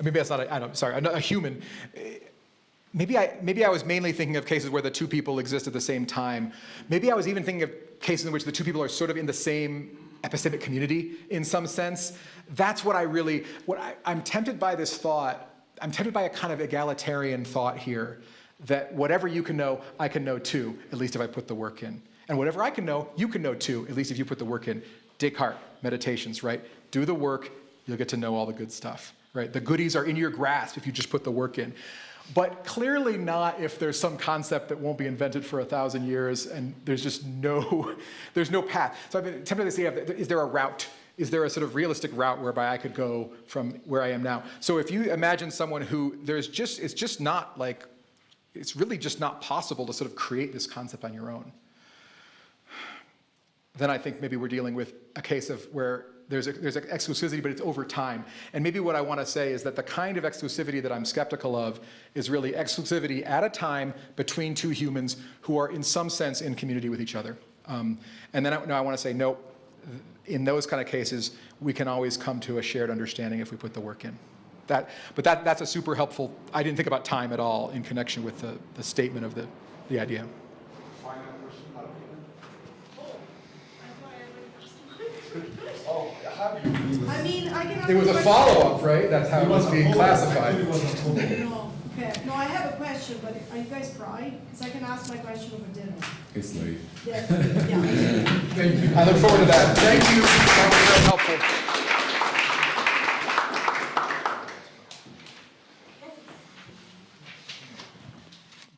maybe that's not, a human. Maybe I was mainly thinking of cases where the two people exist at the same time. Maybe I was even thinking of cases in which the two people are sort of in the same epistemic community in some sense. That's what I'm tempted by this thought. I'm tempted by a kind of egalitarian thought here, that whatever you can know, I can know too, at least if I put the work in. And whatever I can know, you can know too, at least if you put the work in. Descartes, Meditations, right? Do the work, you'll get to know all the good stuff, right? The goodies are in your grasp if you just put the work in. But clearly not if there's some concept that won't be invented for 1,000 years and there's just no path. So I've been tempted to say, is there a route? Is there a sort of realistic route whereby I could go from where I am now? So if you imagine someone who it's really just not possible to sort of create this concept on your own, then I think maybe we're dealing with a case of where there's exclusivity, but it's over time. And maybe what I want to say is that the kind of exclusivity that I'm skeptical of is really exclusivity at a time between two humans who are in some sense in community with each other. And then I want to say, no, in those kind of cases, we can always come to a shared understanding if we put the work in. But that's a super helpful, I didn't think about time at all in connection with the statement of the idea. I mean, I can. There was a follow-up, right? That's how it was being classified. No, okay. No, I have a question, but are you guys fried? Because I can ask my question over dinner. It's late. Yeah. Thank you. I look forward to that. Thank you. That was very helpful.